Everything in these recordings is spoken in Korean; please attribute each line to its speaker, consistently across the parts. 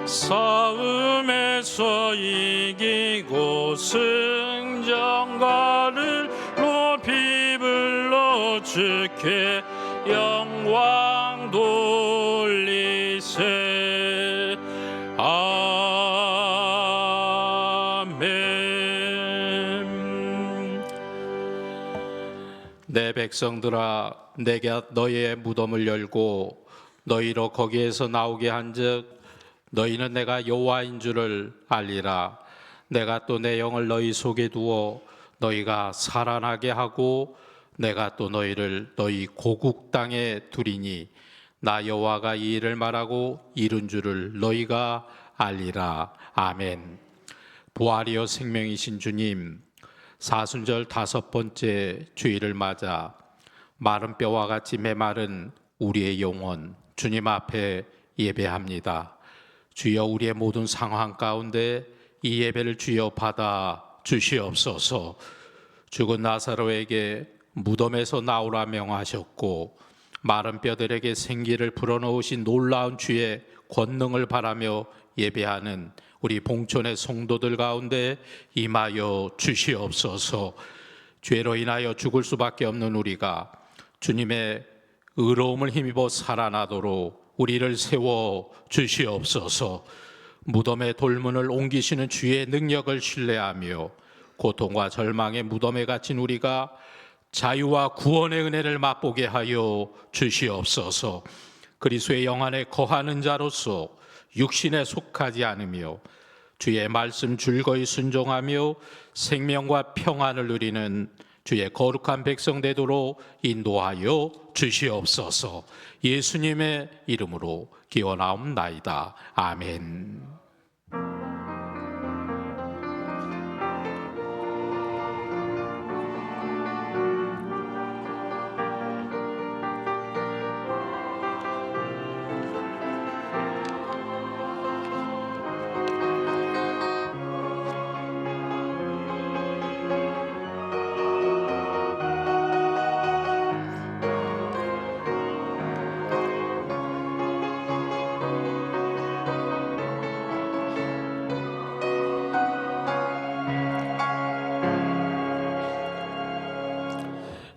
Speaker 1: 싸움에서 이기고 승전가를 높이 불러 주께 영광 돌리세. 아멘. 내 백성들아, 내가 너희의 무덤을 열고 너희로 거기에서 나오게 한즉 너희는 내가 여호와인 줄을 알리라. 내가 또 내 영을 너희 속에 두어 너희가 살아나게 하고 내가 또 너희를 너희 고국 땅에 두리니 나 여호와가 이 일을 말하고 이룬 줄을 너희가 알리라. 아멘. 부활이요 생명이신 주님, 사순절 5번째 주일을 맞아 마른 뼈와 같이 메마른 우리의 영혼 주님 앞에 예배합니다. 주여, 우리의 모든 상황 가운데 이 예배를 주여 받아 주시옵소서. 죽은 나사로에게 무덤에서 나오라 명하셨고 마른 뼈들에게 생기를 불어넣으신 놀라운 주의 권능을 바라며 예배하는 우리 봉천의 성도들 가운데 임하여 주시옵소서. 죄로 인하여 죽을 수밖에 없는 우리가 주님의 의로움을 힘입어 살아나도록 우리를 세워 주시옵소서. 무덤의 돌문을 옮기시는 주의 능력을 신뢰하며 고통과 절망의 무덤에 갇힌 우리가 자유와 구원의 은혜를 맛보게 하여 주시옵소서. 그리스도의 영 안에 거하는 자로서 육신에 속하지 않으며 주의 말씀 즐거이 순종하며 생명과 평안을 누리는 주의 거룩한 백성 되도록 인도하여 주시옵소서. 예수님의 이름으로 기원하옵나이다. 아멘.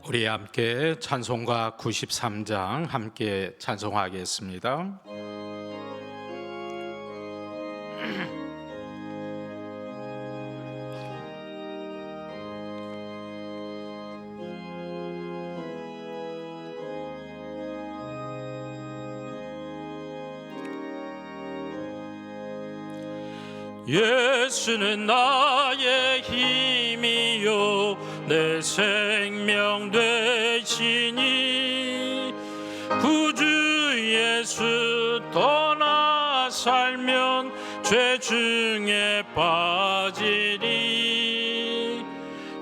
Speaker 1: 우리 함께 찬송가 93장 함께 찬송하겠습니다. 예수는 나의 힘이요 내 생명 되시니 구주 예수 떠나 살면 죄 중에 빠지리.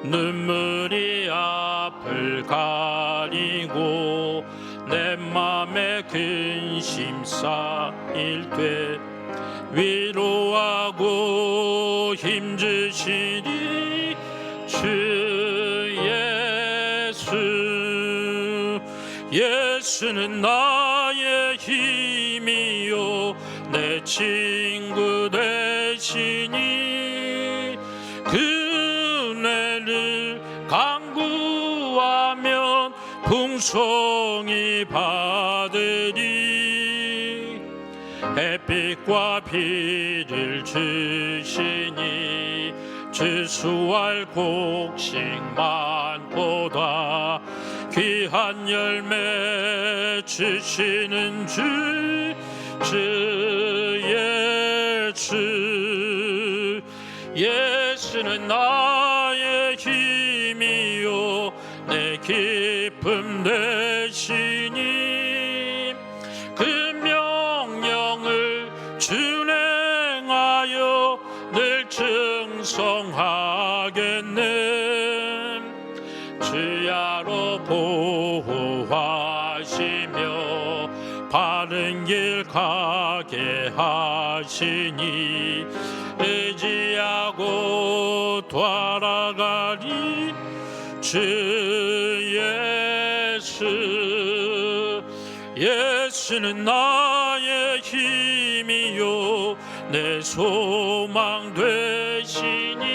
Speaker 1: 눈물이 앞을 가리고 내 맘에 근심 쌓일 때 위로하고 힘주시리 주 예수. 예수는 나의 힘이요 내 친구 되시니 그 은혜를 간구하면 풍성히 받으리. 햇빛과 비를 주시니 주수할 곡식만보다 귀한 열매 주시는 주 예수. 예수는 나의 힘이요 내 기쁨 되시니 그 명령을 준행하여 늘 충성하겠네. 주야로 보호하시며 바른 길 가게 하시니 의지하고 돌아가리 주 예수. 예수는 나의 힘이요 내 소망 되시니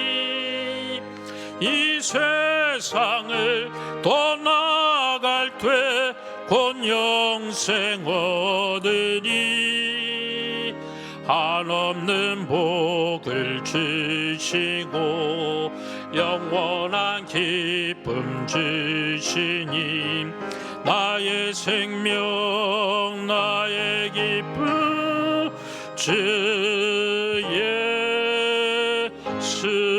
Speaker 1: 이 세상을 떠나갈 때 곧 영생 얻으니 한없는 복을 주시고 영원한 기쁨 주시니 나의 생명 나의 기쁨 주 예수.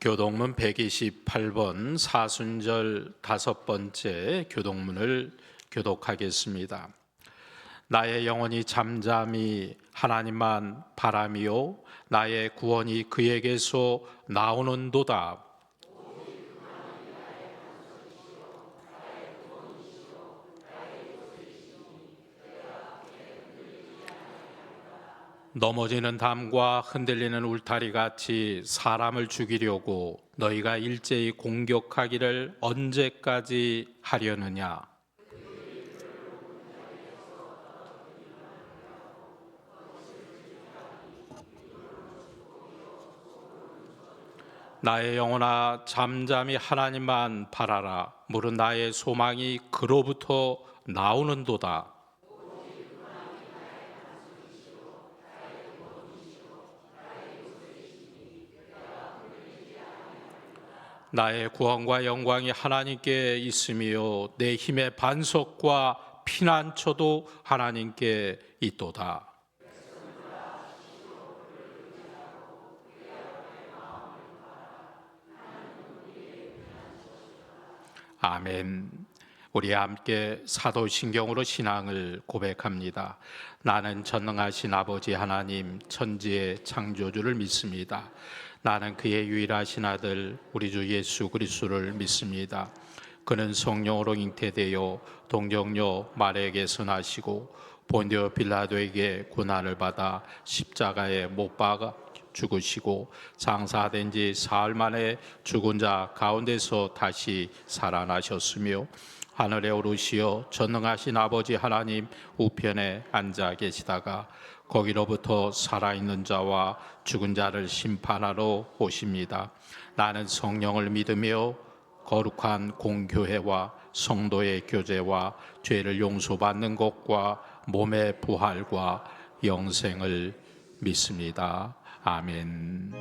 Speaker 1: 교동문 128번 사순절 5번째 교동문을 교독하겠습니다. 나의 영혼이 잠잠히 하나님만 바라미요 나의 구원이 그에게서 나오는도다. 넘어지는 담과 흔들리는 울타리 같이 사람을 죽이려고 너희가 일제히 공격하기를 언제까지 하려느냐. 나의 영혼아 잠잠히 하나님만 바라라. 무릇 나의 소망이 그로부터 나오는도다. 나의 구원과 영광이 하나님께 있으며 내 힘의 반석과 피난처도 하나님께 있도다. 아멘. 우리 함께 사도신경으로 신앙을 고백합니다. 나는 전능하신 아버지 하나님 천지의 창조주를 믿습니다. 나는 그의 유일하신 아들 우리 주 예수 그리스도를 믿습니다. 그는 성령으로 잉태되어 동정녀 마리아에게서 나시고 본디오 빌라도에게 고난을 받아 십자가에 못 박아 죽으시고 장사된 지 사흘 만에 죽은 자 가운데서 다시 살아나셨으며 하늘에 오르시어 전능하신 아버지 하나님 우편에 앉아 계시다가 거기로부터 살아있는 자와 죽은 자를 심판하러 오십니다. 나는 성령을 믿으며 거룩한 공교회와 성도의 교제와 죄를 용서받는 것과 몸의 부활과 영생을 믿습니다. 아멘.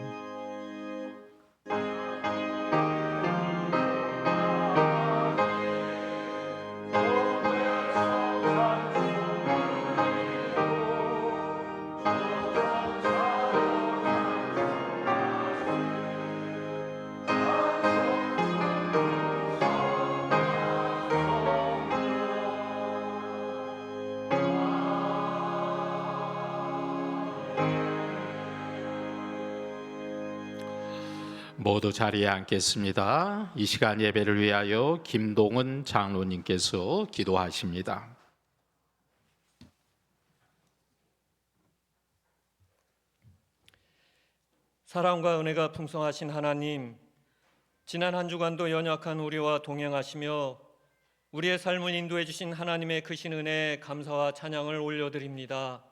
Speaker 1: 모두 자리에 앉겠습니다. 이 시간 예배를 위하여 김동은 장로님께서 기도하십니다.
Speaker 2: 사랑과 은혜가 풍성하신 하나님, 지난 한 주간도 연약한 우리와 동행하시며 우리의 삶을 인도해 주신 하나님의 크신 은혜에 감사와 찬양을 올려드립니다.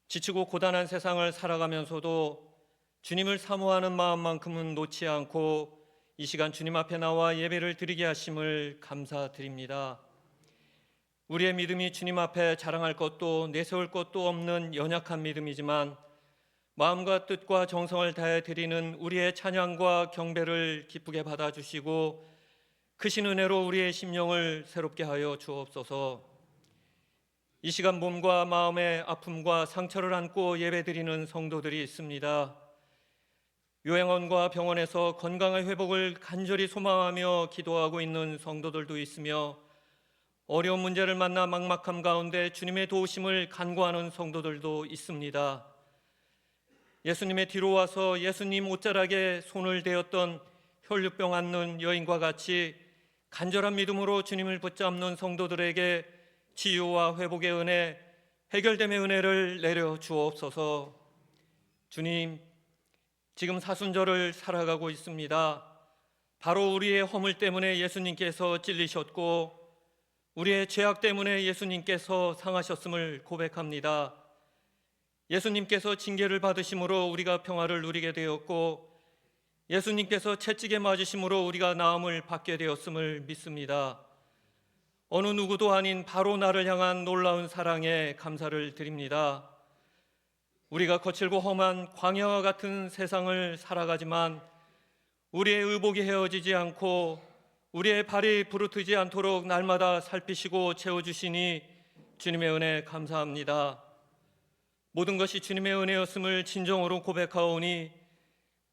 Speaker 2: 지치고 고단한 세상을 살아가면서도 주님을 사모하는 마음만큼은 놓지 않고 이 시간 주님 앞에 나와 예배를 드리게 하심을 감사드립니다. 우리의 믿음이 주님 앞에 자랑할 것도 내세울 것도 없는 연약한 믿음이지만 마음과 뜻과 정성을 다해 드리는 우리의 찬양과 경배를 기쁘게 받아주시고 크신 은혜로 우리의 심령을 새롭게 하여 주옵소서. 이 시간 몸과 마음의 아픔과 상처를 안고 예배드리는 성도들이 있습니다. 요양원과 병원에서 건강의 회복을 간절히 소망하며 기도하고 있는 성도들도 있으며 어려운 문제를 만나 막막함 가운데 주님의 도우심을 간구하는 성도들도 있습니다. 예수님의 뒤로 와서 예수님 옷자락에 손을 대었던 혈류병 앓는 여인과 같이 간절한 믿음으로 주님을 붙잡는 성도들에게 치유와 회복의 은혜, 해결됨의 은혜를 내려 주옵소서. 주님, 지금 사순절을 살아가고 있습니다. 바로 우리의 허물 때문에 예수님께서 찔리셨고 우리의 죄악 때문에 예수님께서 상하셨음을 고백합니다. 예수님께서 징계를 받으심으로 우리가 평화를 누리게 되었고, 예수님께서 채찍에 맞으심으로 우리가 나음을 받게 되었음을 믿습니다. 어느 누구도 아닌 바로 나를 향한 놀라운 사랑에 감사를 드립니다. 우리가 거칠고 험한 광야와 같은 세상을 살아가지만 우리의 의복이 헤어지지 않고 우리의 발이 부르트지 않도록 날마다 살피시고 채워주시니 주님의 은혜 감사합니다. 모든 것이 주님의 은혜였음을 진정으로 고백하오니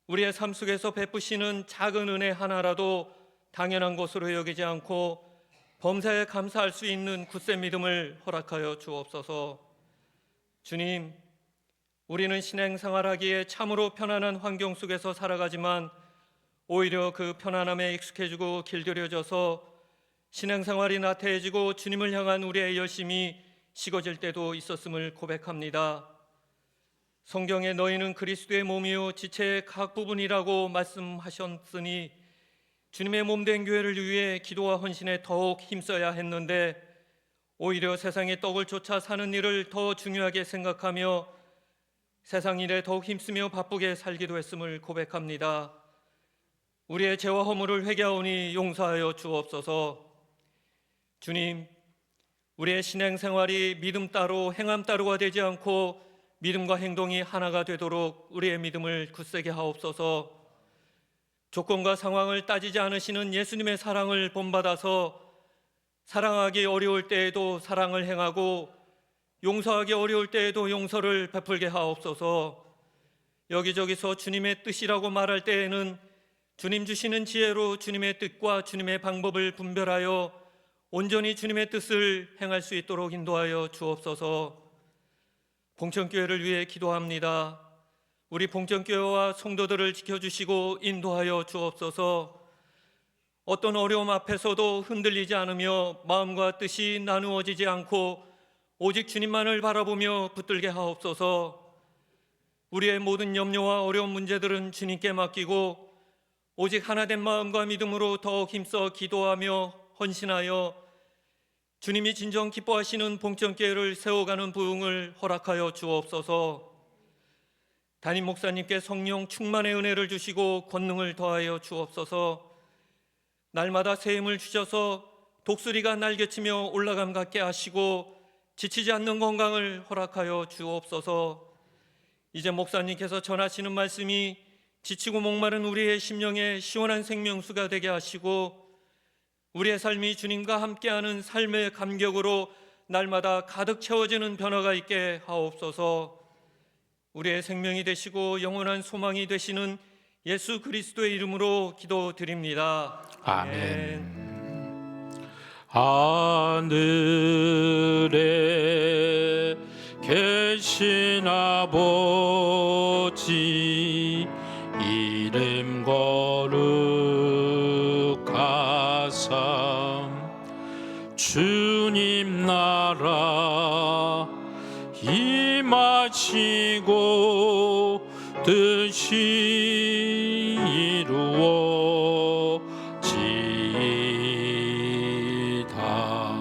Speaker 2: 우리의 삶 속에서 베푸시는 작은 은혜 하나라도 당연한 것으로 여기지 않고 범사에 감사할 수 있는 굳센 믿음을 허락하여 주옵소서. 주님, 우리는 신앙생활하기에 참으로 편안한 환경 속에서 살아가지만 오히려 그 편안함에 익숙해지고 길들여져서 신앙생활이 나태해지고 주님을 향한 우리의 열심이 식어질 때도 있었음을 고백합니다. 성경에 너희는 그리스도의 몸이요 지체의 각 부분이라고 말씀하셨으니 주님의 몸된 교회를 위해 기도와 헌신에 더욱 힘써야 했는데 오히려 세상의 떡을 쫓아 사는 일을 더 중요하게 생각하며 세상 일에 더욱 힘쓰며 바쁘게 살기도 했음을 고백합니다. 우리의 죄와 허물을 회개하오니 용서하여 주옵소서. 주님, 우리의 신앙생활이 믿음 따로 행함 따로가 되지 않고 믿음과 행동이 하나가 되도록 우리의 믿음을 굳세게 하옵소서. 조건과 상황을 따지지 않으시는 예수님의 사랑을 본받아서 사랑하기 어려울 때에도 사랑을 행하고 용서하기 어려울 때에도 용서를 베풀게 하옵소서. 여기저기서 주님의 뜻이라고 말할 때에는 주님 주시는 지혜로 주님의 뜻과 주님의 방법을 분별하여 온전히 주님의 뜻을 행할 수 있도록 인도하여 주옵소서. 봉천교회를 위해 기도합니다. 우리 봉천교회와 성도들을 지켜주시고 인도하여 주옵소서. 어떤 어려움 앞에서도 흔들리지 않으며 마음과 뜻이 나누어지지 않고 오직 주님만을 바라보며 붙들게 하옵소서. 우리의 모든 염려와 어려운 문제들은 주님께 맡기고 오직 하나된 마음과 믿음으로 더욱 힘써 기도하며 헌신하여 주님이 진정 기뻐하시는 봉천교회를 세워가는 부흥을 허락하여 주옵소서. 담임 목사님께 성령 충만의 은혜를 주시고 권능을 더하여 주옵소서. 날마다 새 힘을 주셔서 독수리가 날개치며 올라감 같게 하시고 지치지 않는 건강을 허락하여 주옵소서. 이제 목사님께서 전하시는 말씀이 지치고 목마른 우리의 심령에 시원한 생명수가 되게 하시고 우리의 삶이 주님과 함께하는 삶의 감격으로 날마다 가득 채워지는 변화가 있게 하옵소서. 우리의 생명이 되시고 영원한 소망이 되시는 예수 그리스도의 이름으로 기도드립니다.
Speaker 1: 아멘. 하늘에 계신 아버지 이름 거룩하사 주님 나라 임하시고 뜻이 이루어지이다.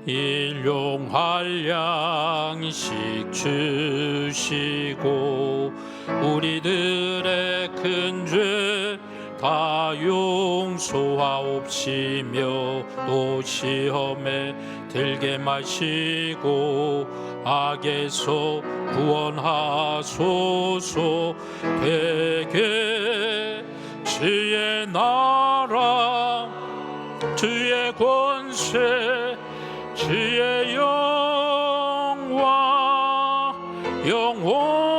Speaker 1: 일용할 양식 주시고 우리들의 큰 죄 다 용서하옵시며 또 시험에 들게 마시고 악에서 구원하소서. 되게 주의 나라 주의 권세 주의 영광 영원히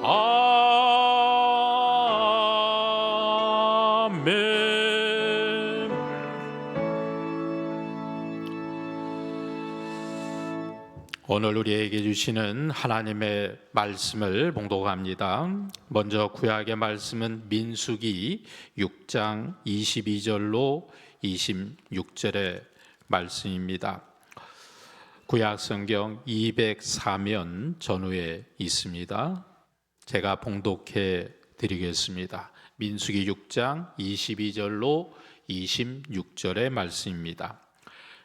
Speaker 1: 아멘. 오늘 우리에게 주시는 하나님의 말씀을 봉독합니다. 먼저 구약의 말씀은 민수기 6장 22절로 26절의 말씀입니다. 구약 성경 204면 전후에 있습니다. 제가 봉독해 드리겠습니다. 민수기 6장 22절로 26절의 말씀입니다.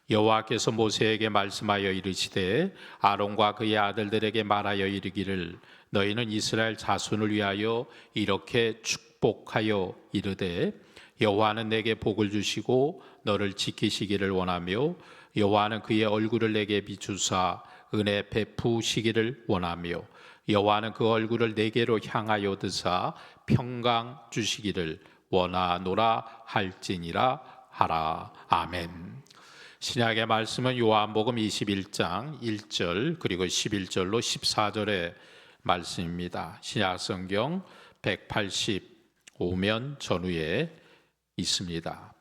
Speaker 1: 여호와께서 모세에게 말씀하여 이르시되 아론과 그의 아들들에게 말하여 이르기를 너희는 이스라엘 자손을 위하여 이렇게 축복하여 이르되 여호와는 내게 복을 주시고 너를 지키시기를 원하며 여호와는 그의 얼굴을 내게 비추사 은혜 베푸시기를 원하며 여호와는 그 얼굴을 내게로 향하여 드사 평강 주시기를 원하노라 할지니라 하라. 아멘. 신약의 말씀은 요한복음 21장 1절 그리고 11절로 14절의 말씀입니다. 신약 성경 185면 전후에 있습니다.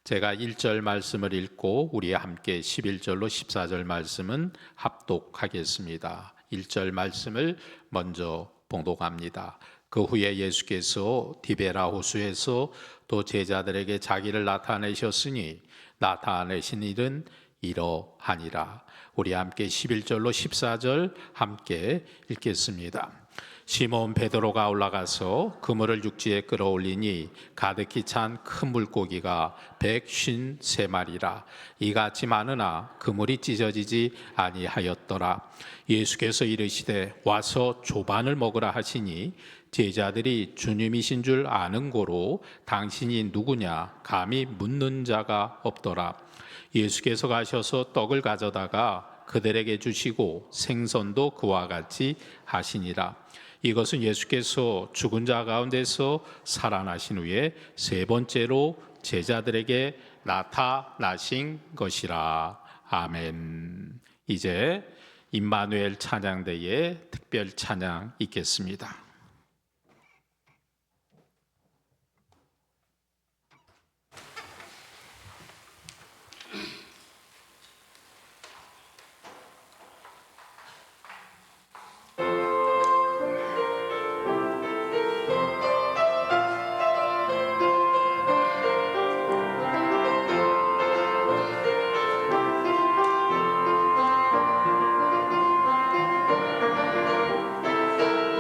Speaker 1: 제가 1절 말씀을 읽고 우리 함께 11절로 14절 말씀은 합독하겠습니다. 1절 말씀을 먼저 봉독합니다. 그 후에 예수께서 디베라 호수에서 또 제자들에게 자기를 나타내셨으니 나타내신 일은 이러하니라. 우리 함께 11절로 14절 함께 읽겠습니다. 시몬 베드로가 올라가서 그물을 육지에 끌어올리니 가득히 찬 큰 물고기가 153마리라. 이같이 많으나 그물이 찢어지지 아니하였더라. 예수께서 이르시되 와서 조반을 먹으라 하시니 제자들이 주님이신 줄 아는 고로 당신이 누구냐 감히 묻는 자가 없더라. 예수께서 가셔서 떡을 가져다가 그들에게 주시고 생선도 그와 같이 하시니라. 이것은 예수께서 죽은 자 가운데서 살아나신 후에 세 번째로 제자들에게 나타나신 것이라. 아멘. 이제 임마누엘 찬양대의 특별 찬양 있겠습니다.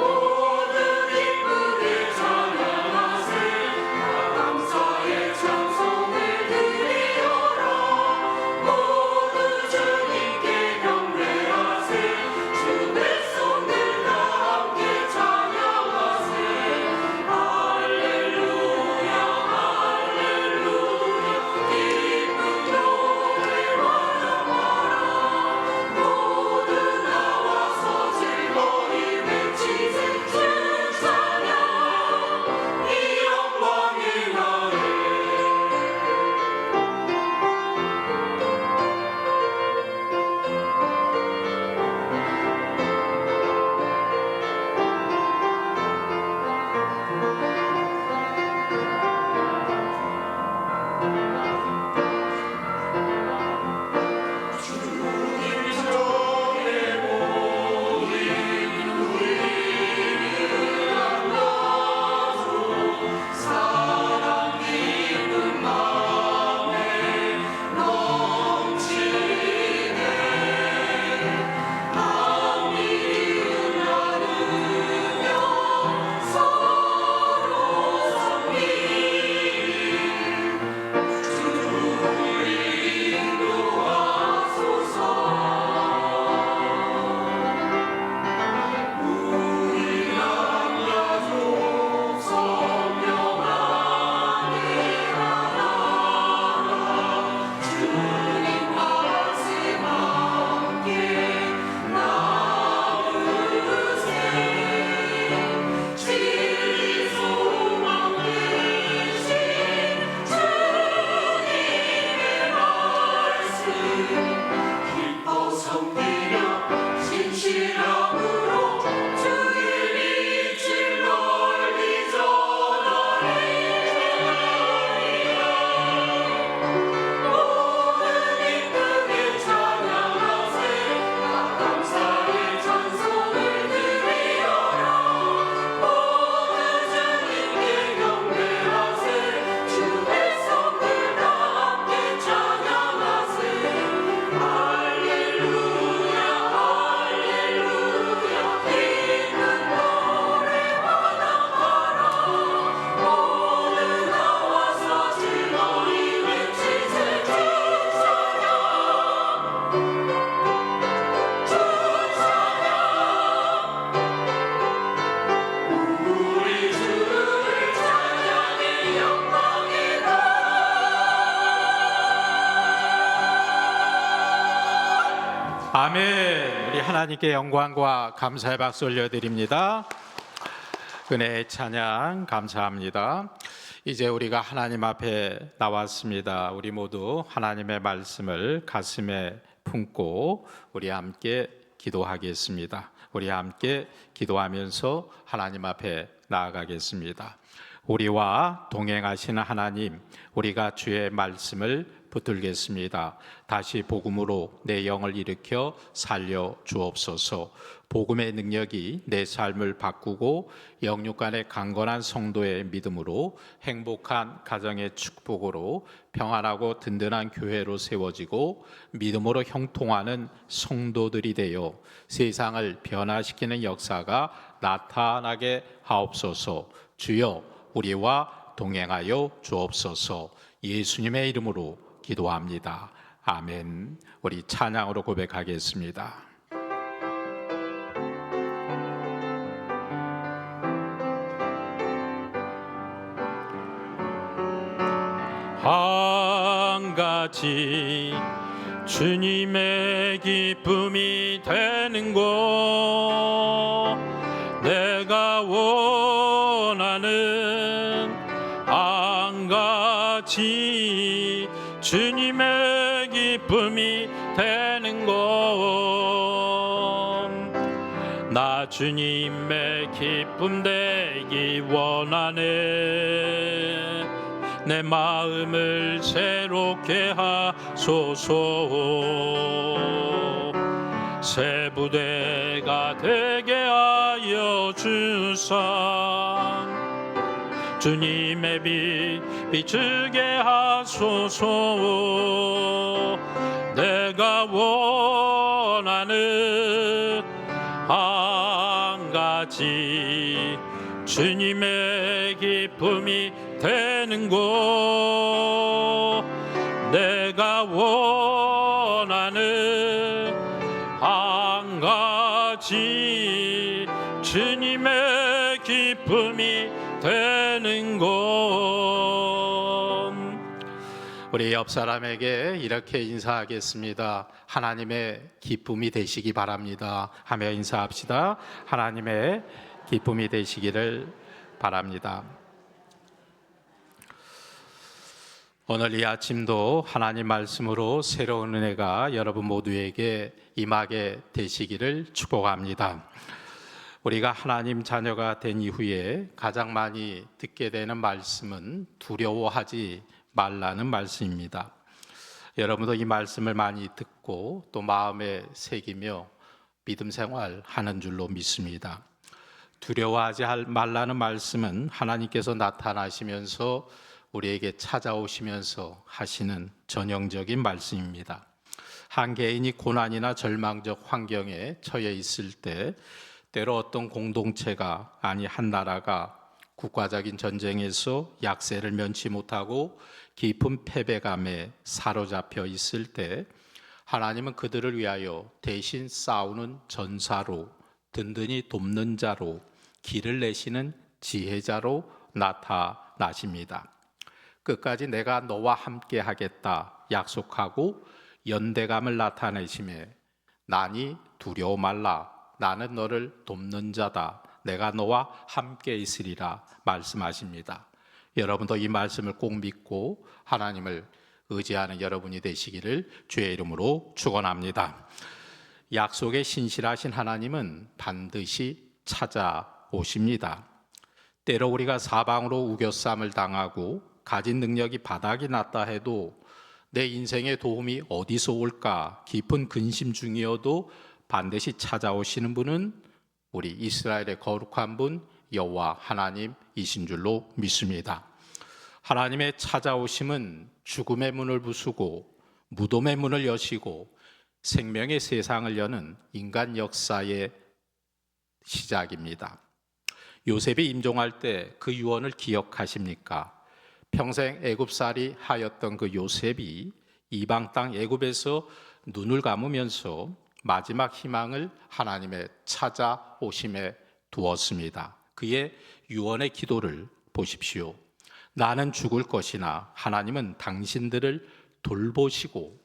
Speaker 3: 오
Speaker 1: 아멘. 우리 하나님께 영광과 감사의 박수 올려드립니다. 은혜의 찬양 감사합니다. 이제 우리가 하나님 앞에 나왔습니다. 우리 모두 하나님의 말씀을 가슴에 품고 우리 함께 기도하겠습니다. 우리 함께 기도하면서 하나님 앞에 나아가겠습니다. 우리와 동행하시는 하나님, 우리가 주의 말씀을 붙들겠습니다. 다시 복음으로 내 영을 일으켜 살려 주옵소서. 복음의 능력이 내 삶을 바꾸고 영육 간의 강건한 성도의 믿음으로 행복한 가정의 축복으로 평안하고 든든한 교회로 세워지고 믿음으로 형통하는 성도들이 되어 세상을 변화시키는 역사가 나타나게 하옵소서. 주여, 우리와 동행하여 주옵소서. 예수님의 이름으로 기도합니다. 아멘. 우리 찬양으로 고백하겠습니다. 한 가지 주님의 기쁨이 되는 곳, 내가 원하는 한 가지 주님의 기쁨이 되는 곳, 나 주님의 기쁨 되기 원하네. 내 마음을 새롭게 하소서. 새 부대가 되게 하여 주사. 주님의 빛 비추게 하소서. 내가 원하는 한 가지 주님의 기쁨이 되는 곳, 내가 원하는 한 가지 주님의 기쁨이 되는 곳. 우리 옆 사람에게 이렇게 인사하겠습니다. 하나님의 기쁨이 되시기 바랍니다 하며 인사합시다. 하나님의 기쁨이 되시기를 바랍니다. 오늘 이 아침도 하나님 말씀으로 새로운 은혜가 여러분 모두에게 임하게 되시기를 축복합니다. 우리가 하나님 자녀가 된 이후에 가장 많이 듣게 되는 말씀은 두려워하지 말라는 말씀입니다. 여러분도 이 말씀을 많이 듣고 또 마음에 새기며 믿음 생활하는 줄로 믿습니다. 두려워하지 말라는 말씀은 하나님께서 나타나시면서 우리에게 찾아오시면서 하시는 전형적인 말씀입니다. 한 개인이 고난이나 절망적 환경에 처해 있을 때 때로 어떤 공동체가 아니 한 나라가 국가적인 전쟁에서 약세를 면치 못하고 깊은 패배감에 사로잡혀 있을 때 하나님은 그들을 위하여 대신 싸우는 전사로, 든든히 돕는 자로, 길을 내시는 지혜자로 나타나십니다. 끝까지 내가 너와 함께 하겠다 약속하고 연대감을 나타내심에 나니 두려워 말라. 나는 너를 돕는 자다. 내가 너와 함께 있으리라 말씀하십니다. 여러분도 이 말씀을 꼭 믿고 하나님을 의지하는 여러분이 되시기를 주의 이름으로 축원합니다. 약속에 신실하신 하나님은 반드시 찾아오십니다. 때로 우리가 사방으로 우겨쌈을 당하고 가진 능력이 바닥이 났다 해도 내 인생의 도움이 어디서 올까 깊은 근심 중이어도 반드시 찾아오시는 분은 우리 이스라엘의 거룩한 분 여호와 하나님이신 줄로 믿습니다. 하나님의 찾아오심은 죽음의 문을 부수고 무덤의 문을 여시고 생명의 세상을 여는 인간 역사의 시작입니다. 요셉이 임종할 때 그 유언을 기억하십니까? 평생 애굽살이 하였던 그 요셉이 이방 땅 애굽에서 눈을 감으면서 마지막 희망을 하나님의 찾아오심에 두었습니다. 그의 유언의 기도를 보십시오. 나는 죽을 것이나 하나님은 당신들을 돌보시고,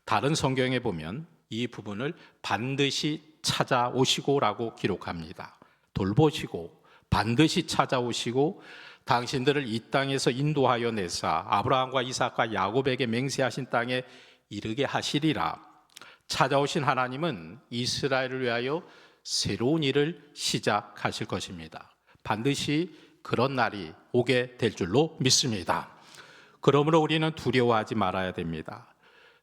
Speaker 1: 다른 성경에 보면 이 부분을 반드시 찾아오시고라고 기록합니다. 돌보시고 반드시 찾아오시고 당신들을 이 땅에서 인도하여 내사 아브라함과 이삭과 야곱에게 맹세하신 땅에 이르게 하시리라. 찾아오신 하나님은 이스라엘을 위하여 새로운 일을 시작하실 것입니다. 반드시 그런 날이 오게 될 줄로 믿습니다. 그러므로 우리는 두려워하지 말아야 됩니다.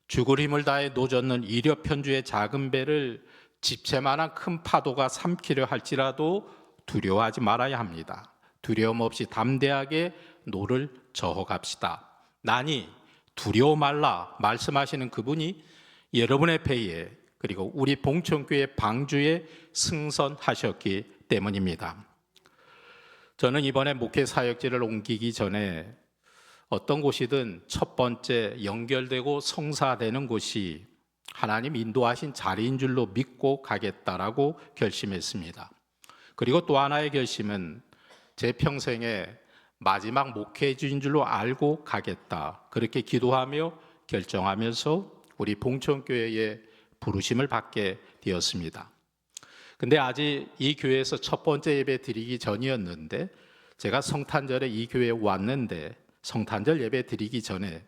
Speaker 1: 죽을 힘을 다해 노젓는 이력편주의 작은 배를 집채만한 큰 파도가 삼키려 할지라도 두려워하지 말아야 합니다. 두려움 없이 담대하게 노를 저어갑시다. 나니 두려워 말라 말씀하시는 그분이 여러분의 배에 그리고 우리 봉천교회 방주에 승선하셨기 때문입니다. 저는 이번에 목회 사역지를 옮기기 전에 어떤 곳이든 첫 번째 연결되고 성사되는 곳이 하나님 인도하신 자리인 줄로 믿고 가겠다라고 결심했습니다. 그리고 또 하나의 결심은 제 평생에 마지막 목회주인 줄로 알고 가겠다. 그렇게 기도하며 결정하면서 우리 봉천교회에 부르심을 받게 되었습니다. 근데 아직 이 교회에서 첫 번째 예배 드리기 전이었는데 제가 성탄절에 이 교회에 왔는데 성탄절 예배 드리기 전에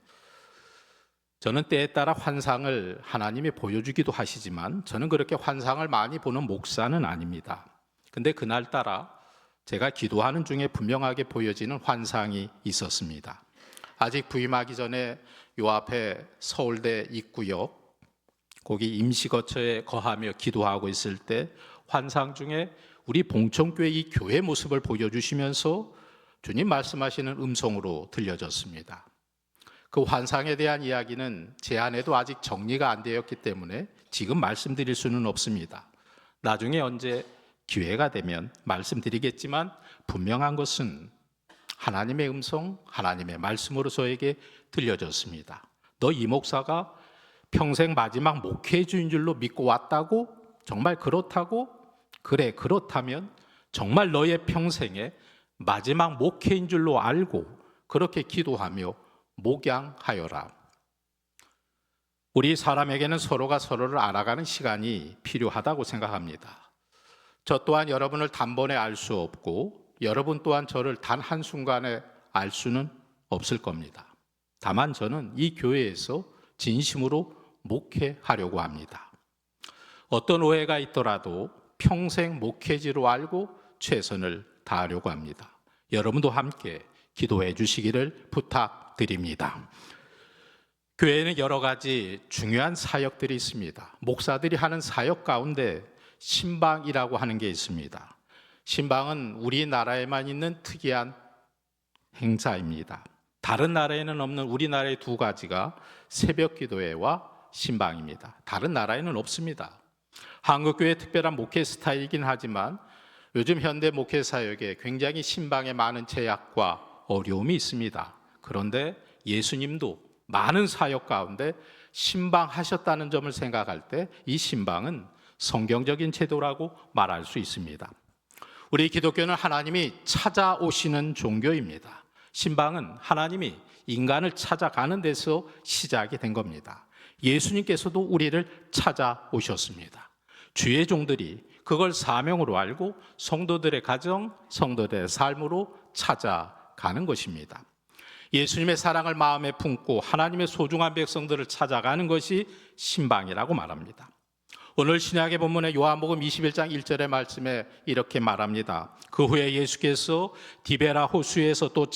Speaker 1: 저는 때에 따라 환상을 하나님이 보여주기도 하시지만 저는 그렇게 환상을 많이 보는 목사는 아닙니다. 근데 그날따라 제가 기도하는 중에 분명하게 보여지는 환상이 있었습니다. 아직 부임하기 전에 요 앞에 서울대 입구역 거기 임시거처에 거하며 기도하고 있을 때 환상 중에 우리 봉천교회 이 교회 모습을 보여주시면서 주님 말씀하시는 음성으로 들려졌습니다. 그 환상에 대한 이야기는 제 안에도 아직 정리가 안 되었기 때문에 지금 말씀드릴 수는 없습니다. 나중에 언제 기회가 되면 말씀드리겠지만 분명한 것은 하나님의 음성, 하나님의 말씀으로 저에게 들려졌습니다. 너 이 목사가 평생 마지막 목회주인 줄로 믿고 왔다고? 정말 그렇다고? 그래, 그렇다면 정말 너의 평생에 마지막 목회인 줄로 알고 그렇게 기도하며 목양하여라. 우리 사람에게는 서로가 서로를 알아가는 시간이 필요하다고 생각합니다. 저 또한 여러분을 단번에 알 수 없고 여러분 또한 저를 단 한순간에 알 수는 없을 겁니다. 다만 저는 이 교회에서 진심으로 목회하려고 합니다. 어떤 오해가 있더라도 평생 목회지로 알고 최선을 다하려고 합니다. 여러분도 함께 기도해 주시기를 부탁드립니다. 교회에는 여러 가지 중요한 사역들이 있습니다. 목사들이 하는 사역 가운데 신방이라고 하는 게 있습니다. 신방은 우리나라에만 있는 특이한 행사입니다. 다른 나라에는 없는 우리나라의 두 가지가 새벽 기도회와 신방입니다. 다른 나라에는 없습니다. 한국교회의 특별한 목회 스타일이긴 하지만 요즘 현대 목회 사역에 굉장히 신방에 많은 제약과 어려움이 있습니다. 그런데 예수님도 많은 사역 가운데 신방하셨다는 점을 생각할 때 이 신방은 성경적인 제도라고 말할 수 있습니다. 우리 기독교는 하나님이 찾아오시는 종교입니다. 신방은 하나님이 인간을 찾아가는 데서 시작이 된 겁니다. 예수님께서도 우리를 찾아오셨습니다. 주의 종들이 그걸 사명으로 알고 성도들의 가정, 성도들의 삶으로 찾아가는 것입니다. 예수님의 사랑을 마음에 품고 하나님의 소중한 백성들을 찾아가는 것이 신방이라고 말합니다. 오늘 신약의 본문의 요한복음 21장 1절의 말씀에 이렇게 말합니다. 그 후에 예수께서 디베라 호수에서 또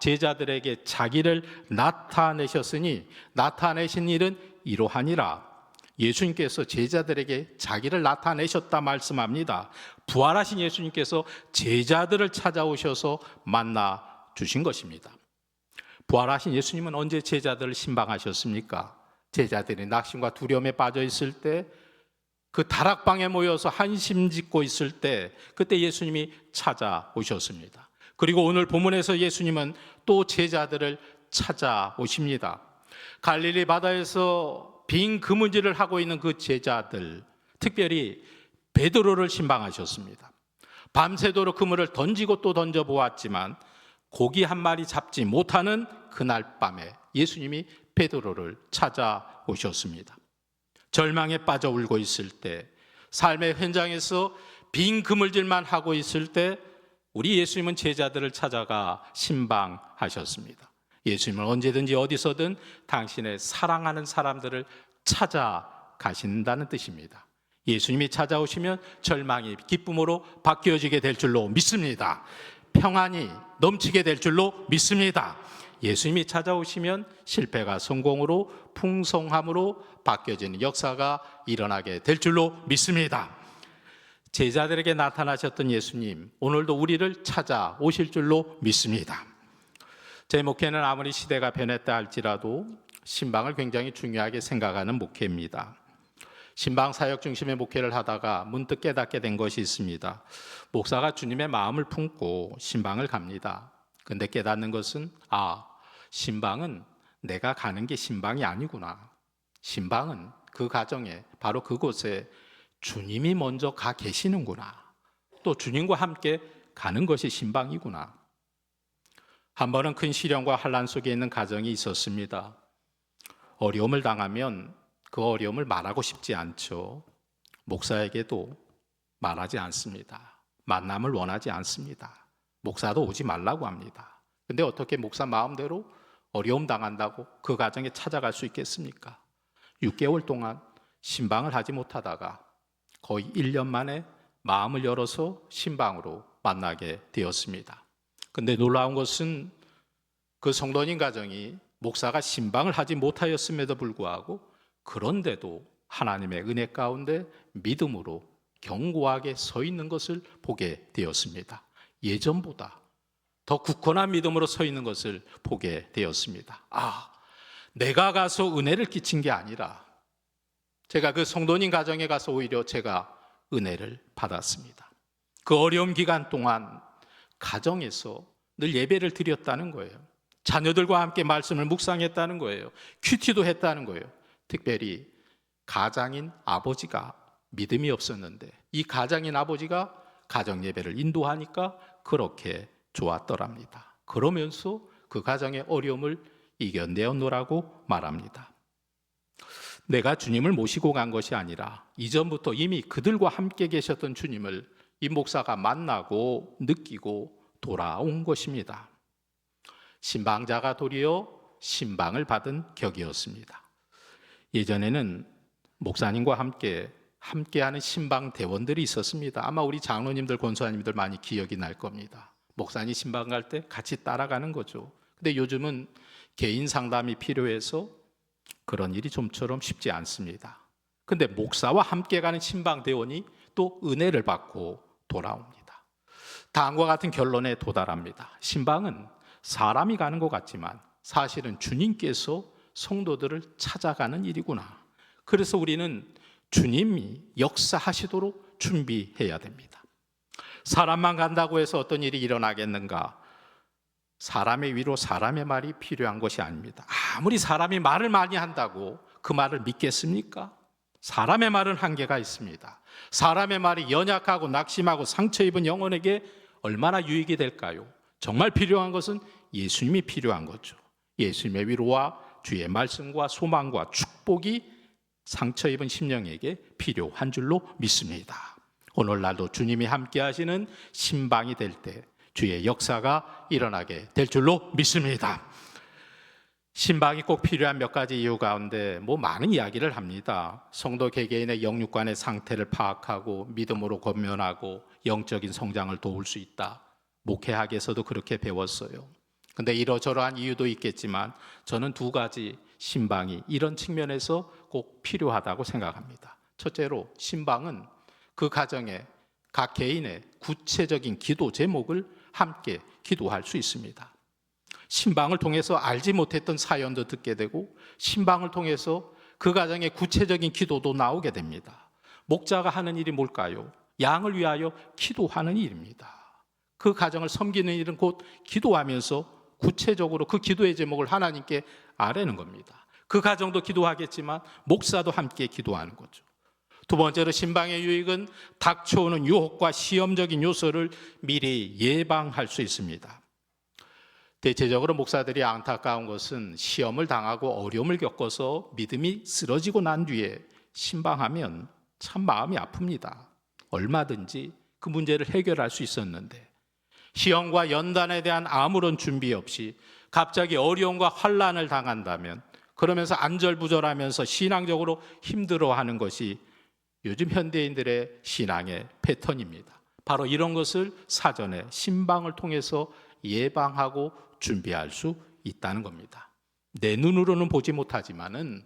Speaker 1: 제자들에게 자기를 나타내셨으니 나타내신 일은 이러하니라. 예수님께서 제자들에게 자기를 나타내셨다 말씀합니다. 부활하신 예수님께서 제자들을 찾아오셔서 만나 주신 것입니다. 부활하신 예수님은 언제 제자들을 신방하셨습니까? 제자들이 낙심과 두려움에 빠져 있을 때 그 다락방에 모여서 한심 짓고 있을 때 그때 예수님이 찾아오셨습니다. 그리고 오늘 본문에서 예수님은 또 제자들을 찾아오십니다. 갈릴리 바다에서 빈 그물질을 하고 있는 그 제자들, 특별히 베드로를 신방하셨습니다. 밤새도록 그물을 던지고 또 던져보았지만 고기 한 마리 잡지 못하는 그날 밤에 예수님이 베드로를 찾아오셨습니다. 절망에 빠져 울고 있을 때, 삶의 현장에서 빈 그물질만 하고 있을 때 우리 예수님은 제자들을 찾아가 신방하셨습니다. 예수님은 언제든지 어디서든 당신의 사랑하는 사람들을 찾아가신다는 뜻입니다. 예수님이 찾아오시면 절망이 기쁨으로 바뀌어지게 될 줄로 믿습니다. 평안이 넘치게 될 줄로 믿습니다. 예수님이 찾아오시면 실패가 성공으로, 풍성함으로 바뀌어지는 역사가 일어나게 될 줄로 믿습니다. 제자들에게 나타나셨던 예수님, 오늘도 우리를 찾아오실 줄로 믿습니다. 제 목회는 아무리 시대가 변했다 할지라도 신방을 굉장히 중요하게 생각하는 목회입니다. 신방 사역 중심의 목회를 하다가 문득 깨닫게 된 것이 있습니다. 목사가 주님의 마음을 품고 신방을 갑니다. 그런데 깨닫는 것은 신방은 내가 가는 게 신방이 아니구나. 신방은 그 가정에, 바로 그곳에 주님이 먼저 가 계시는구나. 또 주님과 함께 가는 것이 신방이구나. 한 번은 큰 시련과 환난 속에 있는 가정이 있었습니다. 어려움을 당하면 그 어려움을 말하고 싶지 않죠. 목사에게도 말하지 않습니다. 만남을 원하지 않습니다. 목사도 오지 말라고 합니다. 근데 어떻게 목사 마음대로 어려움 당한다고 그 가정에 찾아갈 수 있겠습니까? 6개월 동안 신방을 하지 못하다가 거의 1년 만에 마음을 열어서 신방으로 만나게 되었습니다. 근데 놀라운 것은 그 성도님 가정이 목사가 신방을 하지 못하였음에도 불구하고 그런데도 하나님의 은혜 가운데 믿음으로 견고하게 서 있는 것을 보게 되었습니다. 예전보다 더 굳건한 믿음으로 서 있는 것을 보게 되었습니다. 내가 가서 은혜를 끼친 게 아니라 제가 그 성도님 가정에 가서 오히려 제가 은혜를 받았습니다. 그 어려운 기간 동안 가정에서 늘 예배를 드렸다는 거예요. 자녀들과 함께 말씀을 묵상했다는 거예요. 큐티도 했다는 거예요. 특별히 가장인 아버지가 믿음이 없었는데 이 가장인 아버지가 가정 예배를 인도하니까 그렇게 좋았더랍니다. 그러면서 그 가정의 어려움을 이겨내었노라고 말합니다. 내가 주님을 모시고 간 것이 아니라 이전부터 이미 그들과 함께 계셨던 주님을 이 목사가 만나고 느끼고 돌아온 것입니다. 신방자가 도리어 신방을 받은 격이었습니다. 예전에는 목사님과 함께하는 신방 대원들이 있었습니다. 아마 우리 장로님들, 권사님들 많이 기억이 날 겁니다. 목사님 신방 갈 때 같이 따라가는 거죠. 근데 요즘은 개인 상담이 필요해서 그런 일이 좀처럼 쉽지 않습니다. 근데 목사와 함께 가는 신방 대원이 또 은혜를 받고 돌아옵니다. 다음과 같은 결론에 도달합니다. 신방은 사람이 가는 것 같지만 사실은 주님께서 성도들을 찾아가는 일이구나. 그래서 우리는 주님이 역사하시도록 준비해야 됩니다. 사람만 간다고 해서 어떤 일이 일어나겠는가? 사람의 위로 사람의 말이 필요한 것이 아닙니다. 아무리 사람이 말을 많이 한다고 그 말을 믿겠습니까? 사람의 말은 한계가 있습니다. 사람의 말이 연약하고 낙심하고 상처 입은 영혼에게 얼마나 유익이 될까요? 정말 필요한 것은 예수님이 필요한 거죠. 예수님의 위로와 주의 말씀과 소망과 축복이 상처 입은 심령에게 필요한 줄로 믿습니다. 오늘날도 주님이 함께 하시는 신방이 될 때 주의 역사가 일어나게 될 줄로 믿습니다. 신방이 꼭 필요한 몇 가지 이유 가운데 많은 이야기를 합니다. 성도 개개인의 영육간의 상태를 파악하고 믿음으로 권면하고 영적인 성장을 도울 수 있다. 목회학에서도 그렇게 배웠어요. 근데 이러저러한 이유도 있겠지만 저는 두 가지 신방이 이런 측면에서 꼭 필요하다고 생각합니다. 첫째로 신방은 그 가정의 각 개인의 구체적인 기도 제목을 함께 기도할 수 있습니다. 신방을 통해서 알지 못했던 사연도 듣게 되고 신방을 통해서 그 가정의 구체적인 기도도 나오게 됩니다. 목자가 하는 일이 뭘까요? 양을 위하여 기도하는 일입니다. 그 가정을 섬기는 일은 곧 기도하면서 구체적으로 그 기도의 제목을 하나님께 아뢰는 겁니다. 그 가정도 기도하겠지만 목사도 함께 기도하는 거죠. 두 번째로 신방의 유익은 닥쳐오는 유혹과 시험적인 요소를 미리 예방할 수 있습니다. 대체적으로 목사들이 안타까운 것은 시험을 당하고 어려움을 겪어서 믿음이 쓰러지고 난 뒤에 신방하면 참 마음이 아픕니다. 얼마든지 그 문제를 해결할 수 있었는데 시험과 연단에 대한 아무런 준비 없이 갑자기 어려움과 환난을 당한다면, 그러면서 안절부절하면서 신앙적으로 힘들어하는 것이 요즘 현대인들의 신앙의 패턴입니다. 바로 이런 것을 사전에 신방을 통해서 예방하고 준비할 수 있다는 겁니다. 내 눈으로는 보지 못하지만은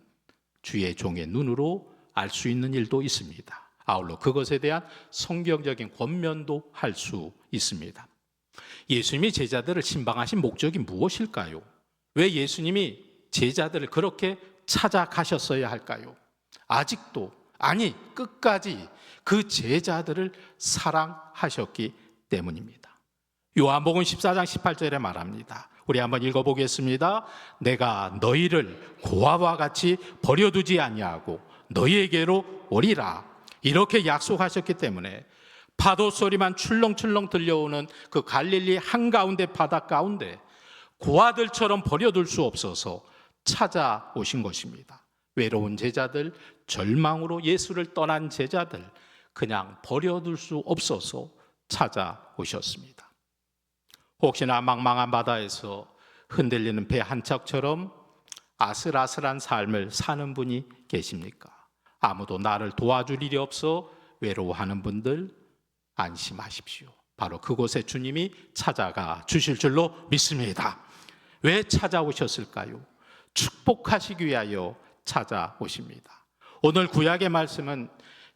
Speaker 1: 주의 종의 눈으로 알 수 있는 일도 있습니다. 아울러 그것에 대한 성경적인 권면도 할 수 있습니다. 예수님이 제자들을 신방하신 목적이 무엇일까요? 왜 예수님이 제자들을 그렇게 찾아가셨어야 할까요? 아직도, 아니 끝까지 그 제자들을 사랑하셨기 때문입니다. 요한복음 14장 18절에 말합니다. 우리 한번 읽어보겠습니다. 내가 너희를 고아와 같이 버려두지 아니하고 너희에게로 오리라. 이렇게 약속하셨기 때문에 파도 소리만 출렁출렁 들려오는 그 갈릴리 한가운데 바다 가운데 고아들처럼 버려둘 수 없어서 찾아오신 것입니다. 외로운 제자들, 절망으로 예수를 떠난 제자들, 그냥 버려둘 수 없어서 찾아오셨습니다. 혹시나 망망한 바다에서 흔들리는 배 한 척처럼 아슬아슬한 삶을 사는 분이 계십니까? 아무도 나를 도와줄 일이 없어 외로워하는 분들, 안심하십시오. 바로 그곳에 주님이 찾아가 주실 줄로 믿습니다. 왜 찾아오셨을까요? 축복하시기 위하여 찾아오십니다. 오늘 구약의 말씀은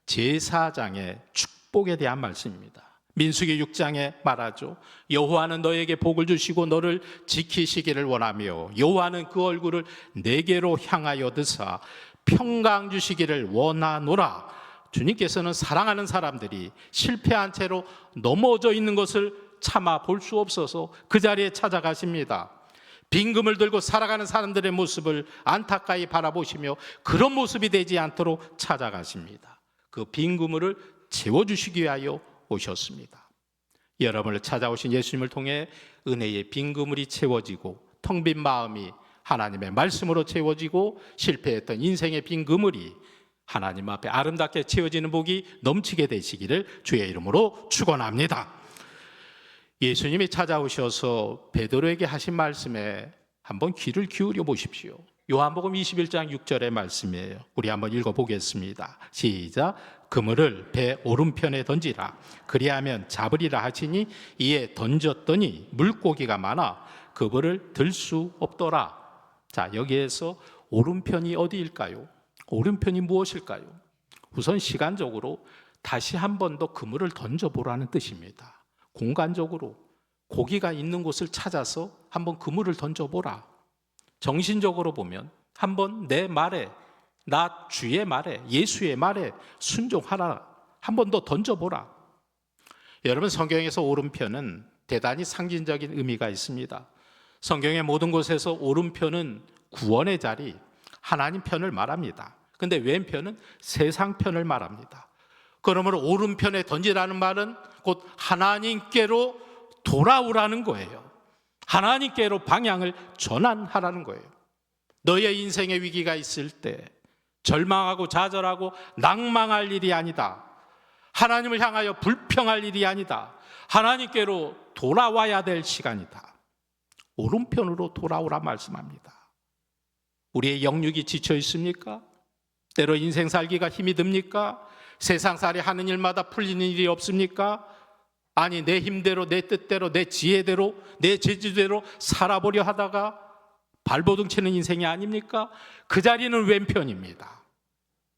Speaker 1: 제사장의 축복에 대한 말씀입니다. 민수기 6장에 말하죠. 여호와는 너에게 복을 주시고 너를 지키시기를 원하며 여호와는 그 얼굴을 내게로 향하여 드사 평강 주시기를 원하노라. 주님께서는 사랑하는 사람들이 실패한 채로 넘어져 있는 것을 참아 볼 수 없어서 그 자리에 찾아가십니다. 빈금을 들고 살아가는 사람들의 모습을 안타까이 바라보시며 그런 모습이 되지 않도록 찾아가십니다. 그 빈그물을 채워주시기 위하여 오셨습니다. 여러분을 찾아오신 예수님을 통해 은혜의 빈그물이 채워지고 텅 빈 마음이 하나님의 말씀으로 채워지고 실패했던 인생의 빈그물이 하나님 앞에 아름답게 채워지는 복이 넘치게 되시기를 주의 이름으로 축원합니다. 예수님이 찾아오셔서 베드로에게 하신 말씀에 한번 귀를 기울여 보십시오. 요한복음 21장 6절의 말씀이에요. 우리 한번 읽어보겠습니다. 시작. 그물을 배 오른편에 던지라. 그리하면 잡으리라 하시니 이에 던졌더니 물고기가 많아 그물을 들 수 없더라. 자, 여기에서 오른편이 어디일까요? 오른편이 무엇일까요? 우선 시간적으로 다시 한 번 더 그물을 던져보라는 뜻입니다. 공간적으로 고기가 있는 곳을 찾아서 한번 그물을 던져보라. 정신적으로 보면 한번 내 말에, 나 주의 말에, 예수의 말에 순종하라. 한 번 더 던져보라. 여러분, 성경에서 오른편은 대단히 상징적인 의미가 있습니다. 성경의 모든 곳에서 오른편은 구원의 자리, 하나님 편을 말합니다. 근데 왼편은 세상 편을 말합니다. 그러므로 오른편에 던지라는 말은 곧 하나님께로 돌아오라는 거예요. 하나님께로 방향을 전환하라는 거예요. 너의 인생의 위기가 있을 때 절망하고 좌절하고 낭망할 일이 아니다. 하나님을 향하여 불평할 일이 아니다. 하나님께로 돌아와야 될 시간이다. 오른편으로 돌아오라 말씀합니다. 우리의 영육이 지쳐 있습니까? 때로 인생 살기가 힘이 듭니까? 세상살이 하는 일마다 풀리는 일이 없습니까? 아니, 내 힘대로, 내 뜻대로, 내 지혜대로, 내 재주대로 살아보려 하다가 발버둥 치는 인생이 아닙니까? 그 자리는 왼편입니다.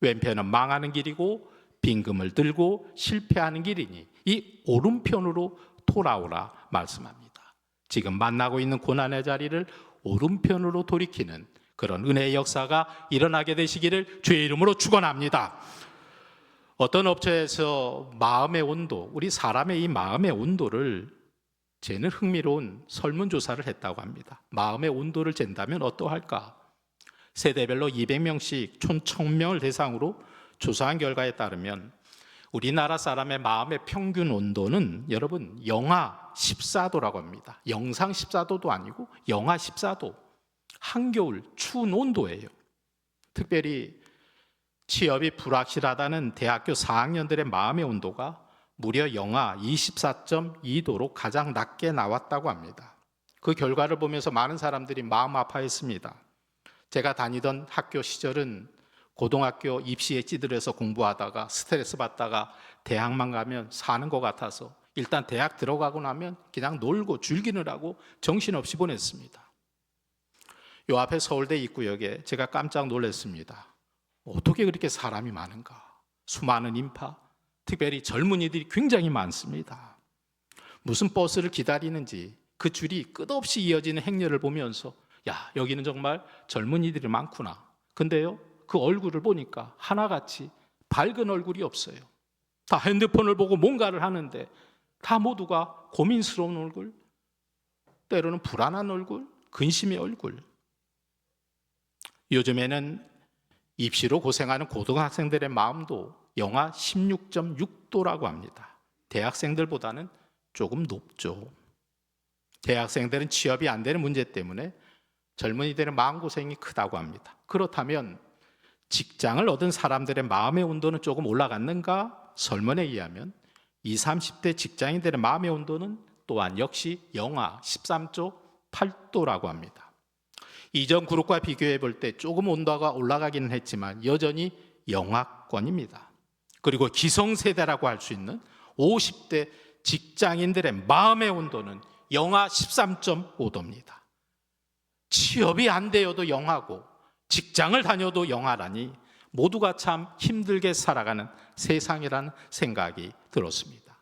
Speaker 1: 왼편은 망하는 길이고 빈금을 들고 실패하는 길이니 이 오른편으로 돌아오라 말씀합니다. 지금 만나고 있는 고난의 자리를 오른편으로 돌이키는 그런 은혜의 역사가 일어나게 되시기를 주의 이름으로 축원합니다. 어떤 업체에서 마음의 온도, 우리 사람의 이 마음의 온도를 재는 흥미로운 설문조사를 했다고 합니다. 마음의 온도를 잰다면 어떠할까? 세대별로 200명씩 총 1000명을 대상으로 조사한 결과에 따르면 우리나라 사람의 마음의 평균 온도는 여러분 영하 14도라고 합니다. 영상 14도도 아니고 영하 14도. 한겨울 추운 온도예요. 특별히 취업이 불확실하다는 대학교 4학년들의 마음의 온도가 무려 영하 24.2도로 가장 낮게 나왔다고 합니다. 그 결과를 보면서 많은 사람들이 마음 아파했습니다. 제가 다니던 학교 시절은 고등학교 입시에 찌들어서 공부하다가 스트레스 받다가 대학만 가면 사는 것 같아서 일단 대학 들어가고 나면 그냥 놀고 즐기느라고 정신없이 보냈습니다. 요 앞에 서울대 입구역에 제가 깜짝 놀랐습니다. 어떻게 그렇게 사람이 많은가? 수많은 인파, 특별히 젊은이들이 굉장히 많습니다. 무슨 버스를 기다리는지 그 줄이 끝없이 이어지는 행렬을 보면서 야, 여기는 정말 젊은이들이 많구나. 근데요, 그 얼굴을 보니까 하나같이 밝은 얼굴이 없어요. 다 핸드폰을 보고 뭔가를 하는데 다 모두가 고민스러운 얼굴, 때로는 불안한 얼굴, 근심의 얼굴. 요즘에는 입시로 고생하는 고등학생들의 마음도 영하 16.6도라고 합니다. 대학생들보다는 조금 높죠. 대학생들은 취업이 안 되는 문제 때문에 젊은이들의 마음고생이 크다고 합니다. 그렇다면 직장을 얻은 사람들의 마음의 온도는 조금 올라갔는가? 설문에 의하면 20, 30대 직장인들의 마음의 온도는 또한 역시 영하 13.8도라고 합니다. 이전 그룹과 비교해 볼 때 조금 온도가 올라가기는 했지만 여전히 영하권입니다. 그리고 기성세대라고 할 수 있는 50대 직장인들의 마음의 온도는 영하 13.5도입니다. 취업이 안 되어도 영하고 직장을 다녀도 영하라니 모두가 참 힘들게 살아가는 세상이라는 생각이 들었습니다.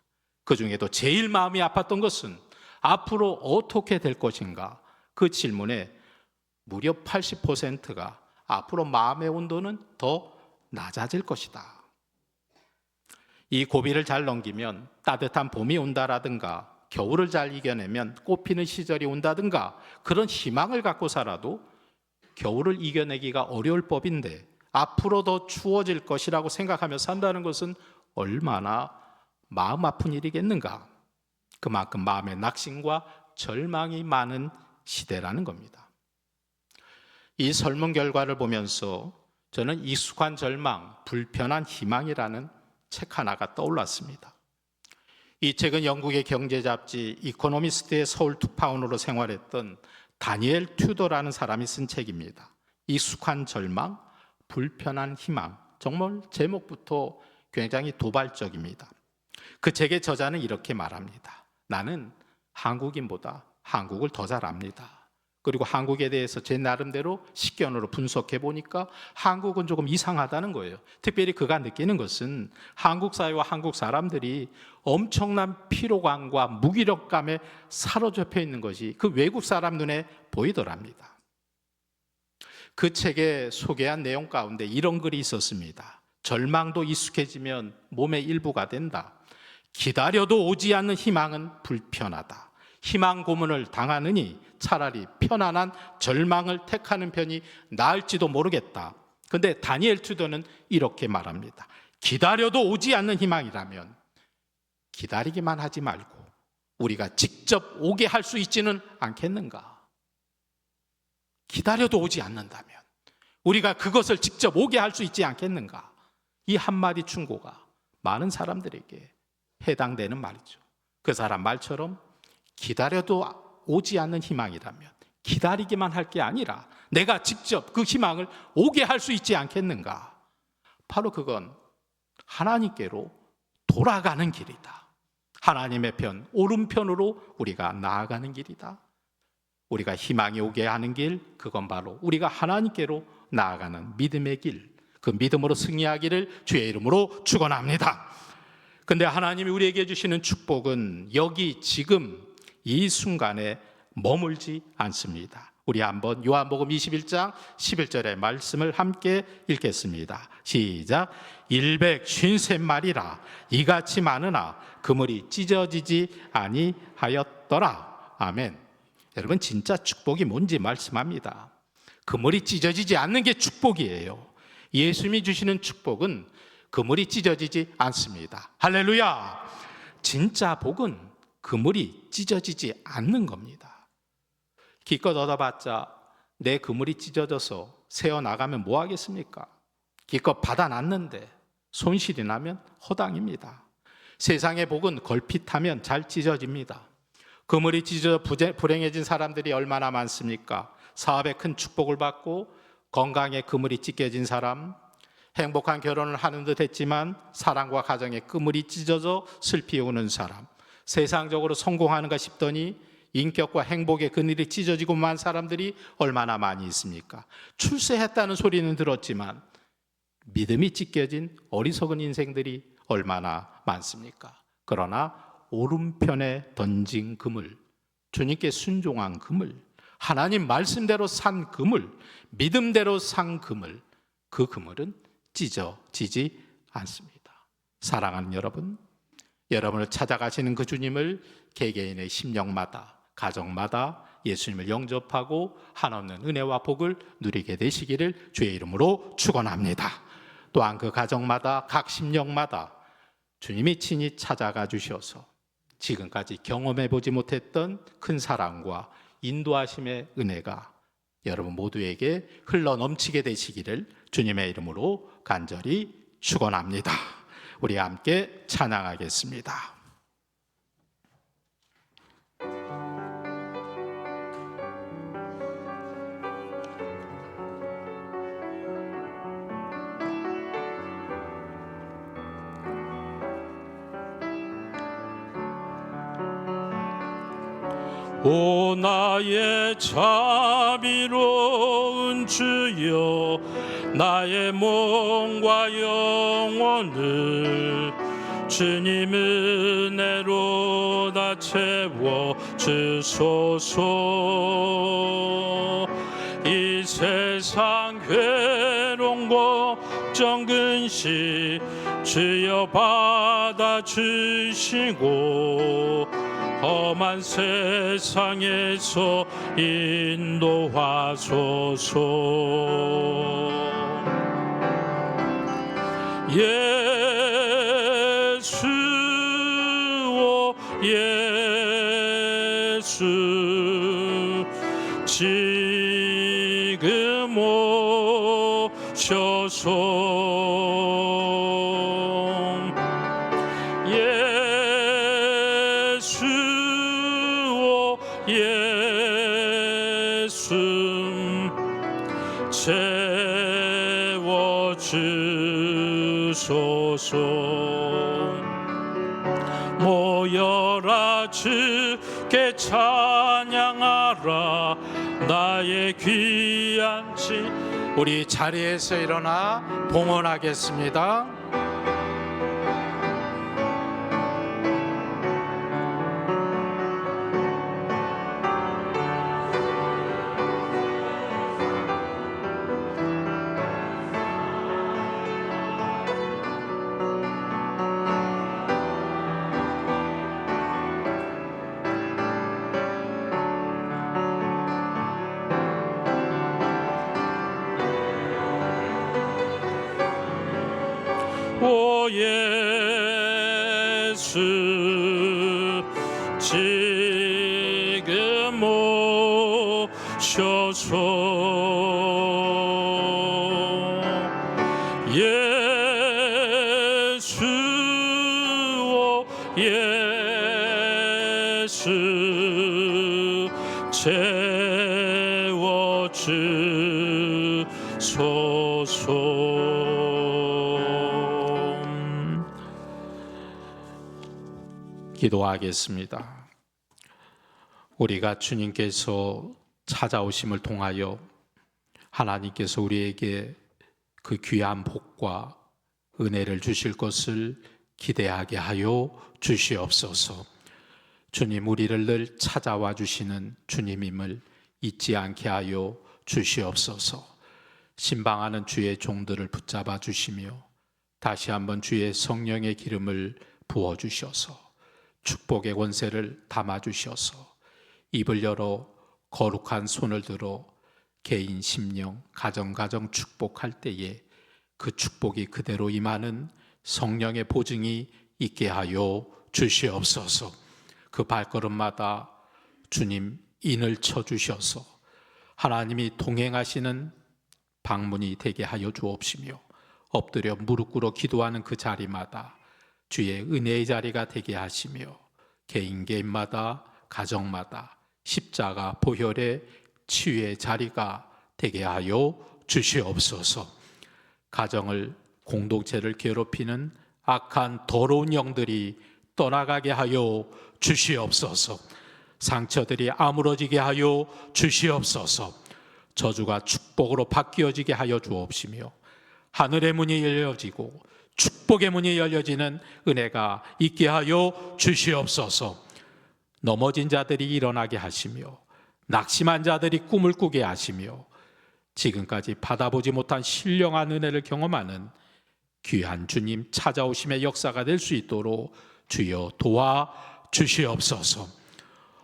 Speaker 1: 그 중에도 제일 마음이 아팠던 것은 앞으로 어떻게 될 것인가? 그 질문에 무려 80%가 앞으로 마음의 온도는 더 낮아질 것이다. 이 고비를 잘 넘기면 따뜻한 봄이 온다라든가 겨울을 잘 이겨내면 꽃피는 시절이 온다든가 그런 희망을 갖고 살아도 겨울을 이겨내기가 어려울 법인데 앞으로 더 추워질 것이라고 생각하며 산다는 것은 얼마나 마음 아픈 일이겠는가. 그만큼 마음의 낙심과 절망이 많은 시대라는 겁니다. 이 설문 결과를 보면서 저는 익숙한 절망, 불편한 희망이라는 책 하나가 떠올랐습니다. 이 책은 영국의 경제 잡지 이코노미스트의 서울 특파원으로 생활했던 다니엘 튜더라는 사람이 쓴 책입니다. 익숙한 절망, 불편한 희망. 정말 제목부터 굉장히 도발적입니다. 그 책의 저자는 이렇게 말합니다. 나는 한국인보다 한국을 더 잘 압니다. 그리고 한국에 대해서 제 나름대로 식견으로 분석해 보니까 한국은 조금 이상하다는 거예요. 특별히 그가 느끼는 것은 한국 사회와 한국 사람들이 엄청난 피로감과 무기력감에 사로잡혀 있는 것이 그 외국 사람 눈에 보이더랍니다. 그 책에 소개한 내용 가운데 이런 글이 있었습니다. 절망도 익숙해지면 몸의 일부가 된다. 기다려도 오지 않는 희망은 불편하다. 희망 고문을 당하느니 차라리 편안한 절망을 택하는 편이 나을지도 모르겠다. 그런데 다니엘 튜더는 이렇게 말합니다. 기다려도 오지 않는 희망이라면 기다리기만 하지 말고 우리가 직접 오게 할 수 있지는 않겠는가? 기다려도 오지 않는다면 우리가 그것을 직접 오게 할 수 있지 않겠는가? 이 한마디 충고가 많은 사람들에게 해당되는 말이죠. 그 사람 말처럼 기다려도 오지 않는 희망이라면 기다리기만 할 게 아니라 내가 직접 그 희망을 오게 할 수 있지 않겠는가? 바로 그건 하나님께로 돌아가는 길이다. 하나님의 편, 오른편으로 우리가 나아가는 길이다. 우리가 희망이 오게 하는 길, 그건 바로 우리가 하나님께로 나아가는 믿음의 길, 그 믿음으로 승리하기를 주의 이름으로 축원합니다. 근데 하나님이 우리에게 주시는 축복은 여기 지금 이 순간에 머물지 않습니다. 우리 한번 요한복음 21장 11절의 말씀을 함께 읽겠습니다. 시작. 153마리라 이같이 많으나 그물이 찢어지지 아니하였더라. 아멘. 여러분 진짜 축복이 뭔지 말씀합니다. 그물이 찢어지지 않는 게 축복이에요. 예수님이 주시는 축복은 그물이 찢어지지 않습니다. 할렐루야. 진짜 복은 그물이 찢어지지 않는 겁니다. 기껏 얻어봤자 내 그물이 찢어져서 새어나가면 뭐 하겠습니까? 기껏 받아놨는데 손실이 나면 허당입니다. 세상의 복은 걸핏하면 잘 찢어집니다. 그물이 찢어져 불행해진 사람들이 얼마나 많습니까? 사업에 큰 축복을 받고 건강에 그물이 찢겨진 사람, 행복한 결혼을 하는 듯 했지만 사랑과 가정에 그물이 찢어져 슬피 우는 사람, 세상적으로 성공하는가 싶더니 인격과 행복의 그늘이 찢어지고 만 사람들이 얼마나 많이 있습니까? 출세했다는 소리는 들었지만 믿음이 찢겨진 어리석은 인생들이 얼마나 많습니까? 그러나 오른편에 던진 그물, 주님께 순종한 그물, 하나님 말씀대로 산 그물, 믿음대로 산 그물, 그 그물은 찢어지지 않습니다. 사랑하는 여러분, 여러분을 찾아가시는 그 주님을 개개인의 심령마다, 가정마다 예수님을 영접하고 한없는 은혜와 복을 누리게 되시기를 주의 이름으로 축원합니다. 또한 그 가정마다, 각 심령마다 주님이 친히 찾아가 주셔서 지금까지 경험해 보지 못했던 큰 사랑과 인도하심의 은혜가 여러분 모두에게 흘러 넘치게 되시기를 주님의 이름으로 간절히 축원합니다. 우리 함께 찬양하겠습니다.
Speaker 3: 오 나의 자비로운 주여, 나의 몸과 영혼을 주님 은혜로 다 채워 주소서. 이 세상 괴로운 걱정 근심 주여 받아주시고 험한 세상에서 인도하소서. 예수 오 예수 지금 오셔서 채워주소서. 모여라 주께 찬양하라 나의 귀한 지.
Speaker 1: 우리 자리에서 일어나 봉헌하겠습니다.
Speaker 3: 오 예수 지금 오셔서 예수 오 예수 채워주소서.
Speaker 1: 기도하겠습니다. 우리가 주님께서 찾아오심을 통하여 하나님께서 우리에게 그 귀한 복과 은혜를 주실 것을 기대하게 하여 주시옵소서. 주님, 우리를 늘 찾아와 주시는 주님임을 잊지 않게 하여 주시옵소서. 신방하는 주의 종들을 붙잡아 주시며 다시 한번 주의 성령의 기름을 부어 주셔서 축복의 권세를 담아 주셔서 입을 열어 거룩한 손을 들어 개인 심령 가정 축복할 때에 그 축복이 그대로 임하는 성령의 보증이 있게 하여 주시옵소서. 그 발걸음마다 주님 인을 쳐 주셔서 하나님이 동행하시는 방문이 되게 하여 주옵시며 엎드려 무릎 꿇어 기도하는 그 자리마다 주의 은혜의 자리가 되게 하시며 개인마다 가정마다 십자가 보혈의 치유의 자리가 되게 하여 주시옵소서. 가정을 공동체를 괴롭히는 악한 더러운 영들이 떠나가게 하여 주시옵소서. 상처들이 아물어지게 하여 주시옵소서. 저주가 축복으로 바뀌어지게 하여 주옵시며 하늘의 문이 열려지고 축복의 문이 열려지는 은혜가 있게 하여 주시옵소서. 넘어진 자들이 일어나게 하시며 낙심한 자들이 꿈을 꾸게 하시며 지금까지 받아보지 못한 신령한 은혜를 경험하는 귀한 주님 찾아오심의 역사가 될 수 있도록 주여 도와 주시옵소서.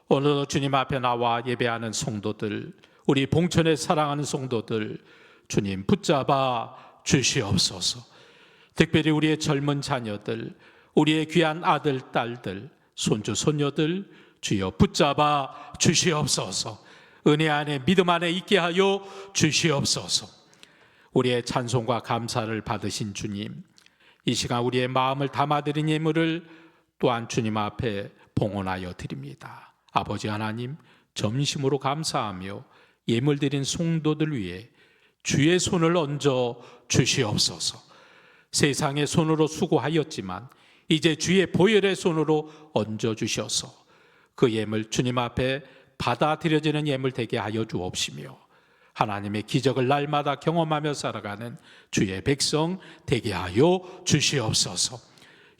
Speaker 1: 오늘도 주님 앞에 나와 예배하는 성도들, 우리 봉천에 사랑하는 성도들 주님 붙잡아 주시옵소서. 특별히 우리의 젊은 자녀들, 우리의 귀한 아들, 딸들, 손주, 손녀들 주여 붙잡아 주시옵소서. 은혜 안에 믿음 안에 있게 하여 주시옵소서. 우리의 찬송과 감사를 받으신 주님, 이 시간 우리의 마음을 담아드린 예물을 또한 주님 앞에 봉헌하여 드립니다. 아버지 하나님, 점심으로 감사하며 예물 드린 성도들 위해 주의 손을 얹어 주시옵소서. 세상의 손으로 수고하였지만 이제 주의 보혈의 손으로 얹어 주셔서 그 예물 주님 앞에 받아들여지는 예물 되게 하여 주옵시며 하나님의 기적을 날마다 경험하며 살아가는 주의 백성 되게 하여 주시옵소서.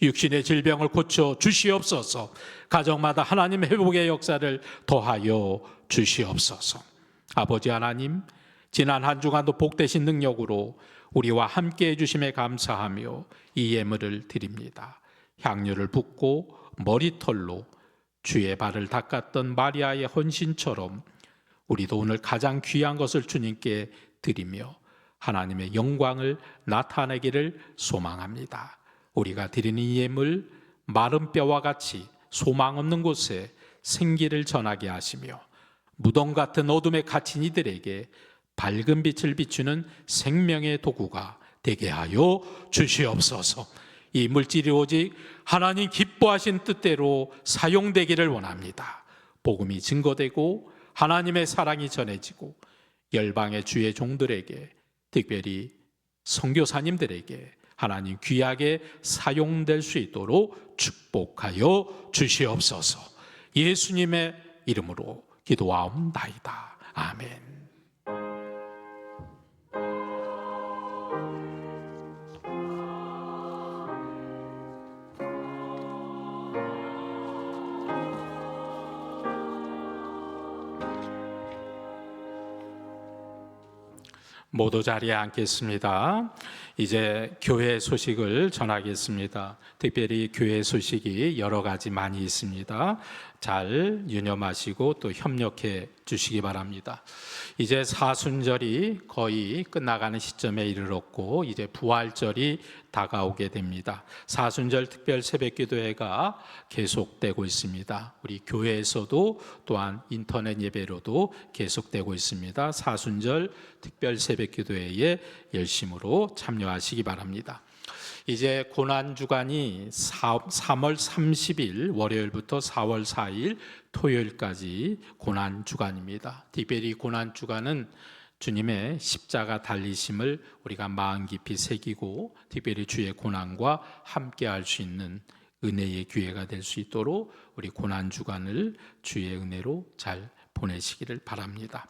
Speaker 1: 육신의 질병을 고쳐 주시옵소서. 가정마다 하나님의 회복의 역사를 더하여 주시옵소서. 아버지 하나님, 지난 한 주간도 복되신 능력으로 우리와 함께 해주심에 감사하며 이 예물을 드립니다. 향유를 붓고 머리털로 주의 발을 닦았던 마리아의 헌신처럼 우리도 오늘 가장 귀한 것을 주님께 드리며 하나님의 영광을 나타내기를 소망합니다. 우리가 드리는 이 예물 마른 뼈와 같이 소망 없는 곳에 생기를 전하게 하시며 무덤 같은 어둠에 갇힌 이들에게 밝은 빛을 비추는 생명의 도구가 되게 하여 주시옵소서. 이 물질이 오직 하나님 기뻐하신 뜻대로 사용되기를 원합니다. 복음이 증거되고 하나님의 사랑이 전해지고 열방의 주의 종들에게, 특별히 선교사님들에게 하나님 귀하게 사용될 수 있도록 축복하여 주시옵소서. 예수님의 이름으로 기도하옵나이다. 아멘. 모두 자리에 앉겠습니다. 이제 교회 소식을 전하겠습니다. 특별히 교회 소식이 여러 가지 많이 있습니다. 잘 유념하시고 또 협력해 주시기 바랍니다. 이제 사순절이 거의 끝나가는 시점에 이르렀고 이제 부활절이 다가오게 됩니다. 사순절 특별 새벽기도회가 계속되고 있습니다. 우리 교회에서도 또한 인터넷 예배로도 계속되고 있습니다. 사순절 특별 새벽기도회에 열심으로 참여하시기 바랍니다. 이제 고난주간이 3월 30일 월요일부터 4월 4일 토요일까지 고난주간입니다. 특별히 고난주간은 주님의 십자가 달리심을 우리가 마음 깊이 새기고 특별히 주의 고난과 함께할 수 있는 은혜의 기회가 될 수 있도록 우리 고난주간을 주의 은혜로 잘 보내시기를 바랍니다.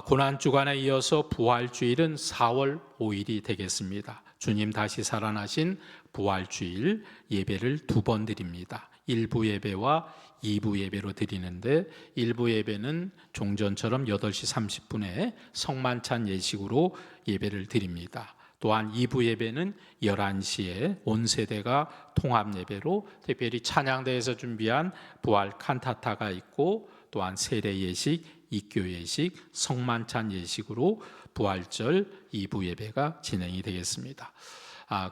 Speaker 1: 고난주간에 이어서 부활주일은 4월 5일이 되겠습니다. 주님 다시 살아나신 부활주일 예배를 2번 드립니다. 1부 예배와 2부 예배로 드리는데 1부 예배는 종전처럼 8시 30분에 성만찬 예식으로 예배를 드립니다. 또한 2부 예배는 11시에 온 세대가 통합 예배로 특별히 찬양대에서 준비한 부활 칸타타가 있고 또한 세례 예식, 입교 예식, 성만찬 예식으로 부활절 2부 예배가 진행이 되겠습니다.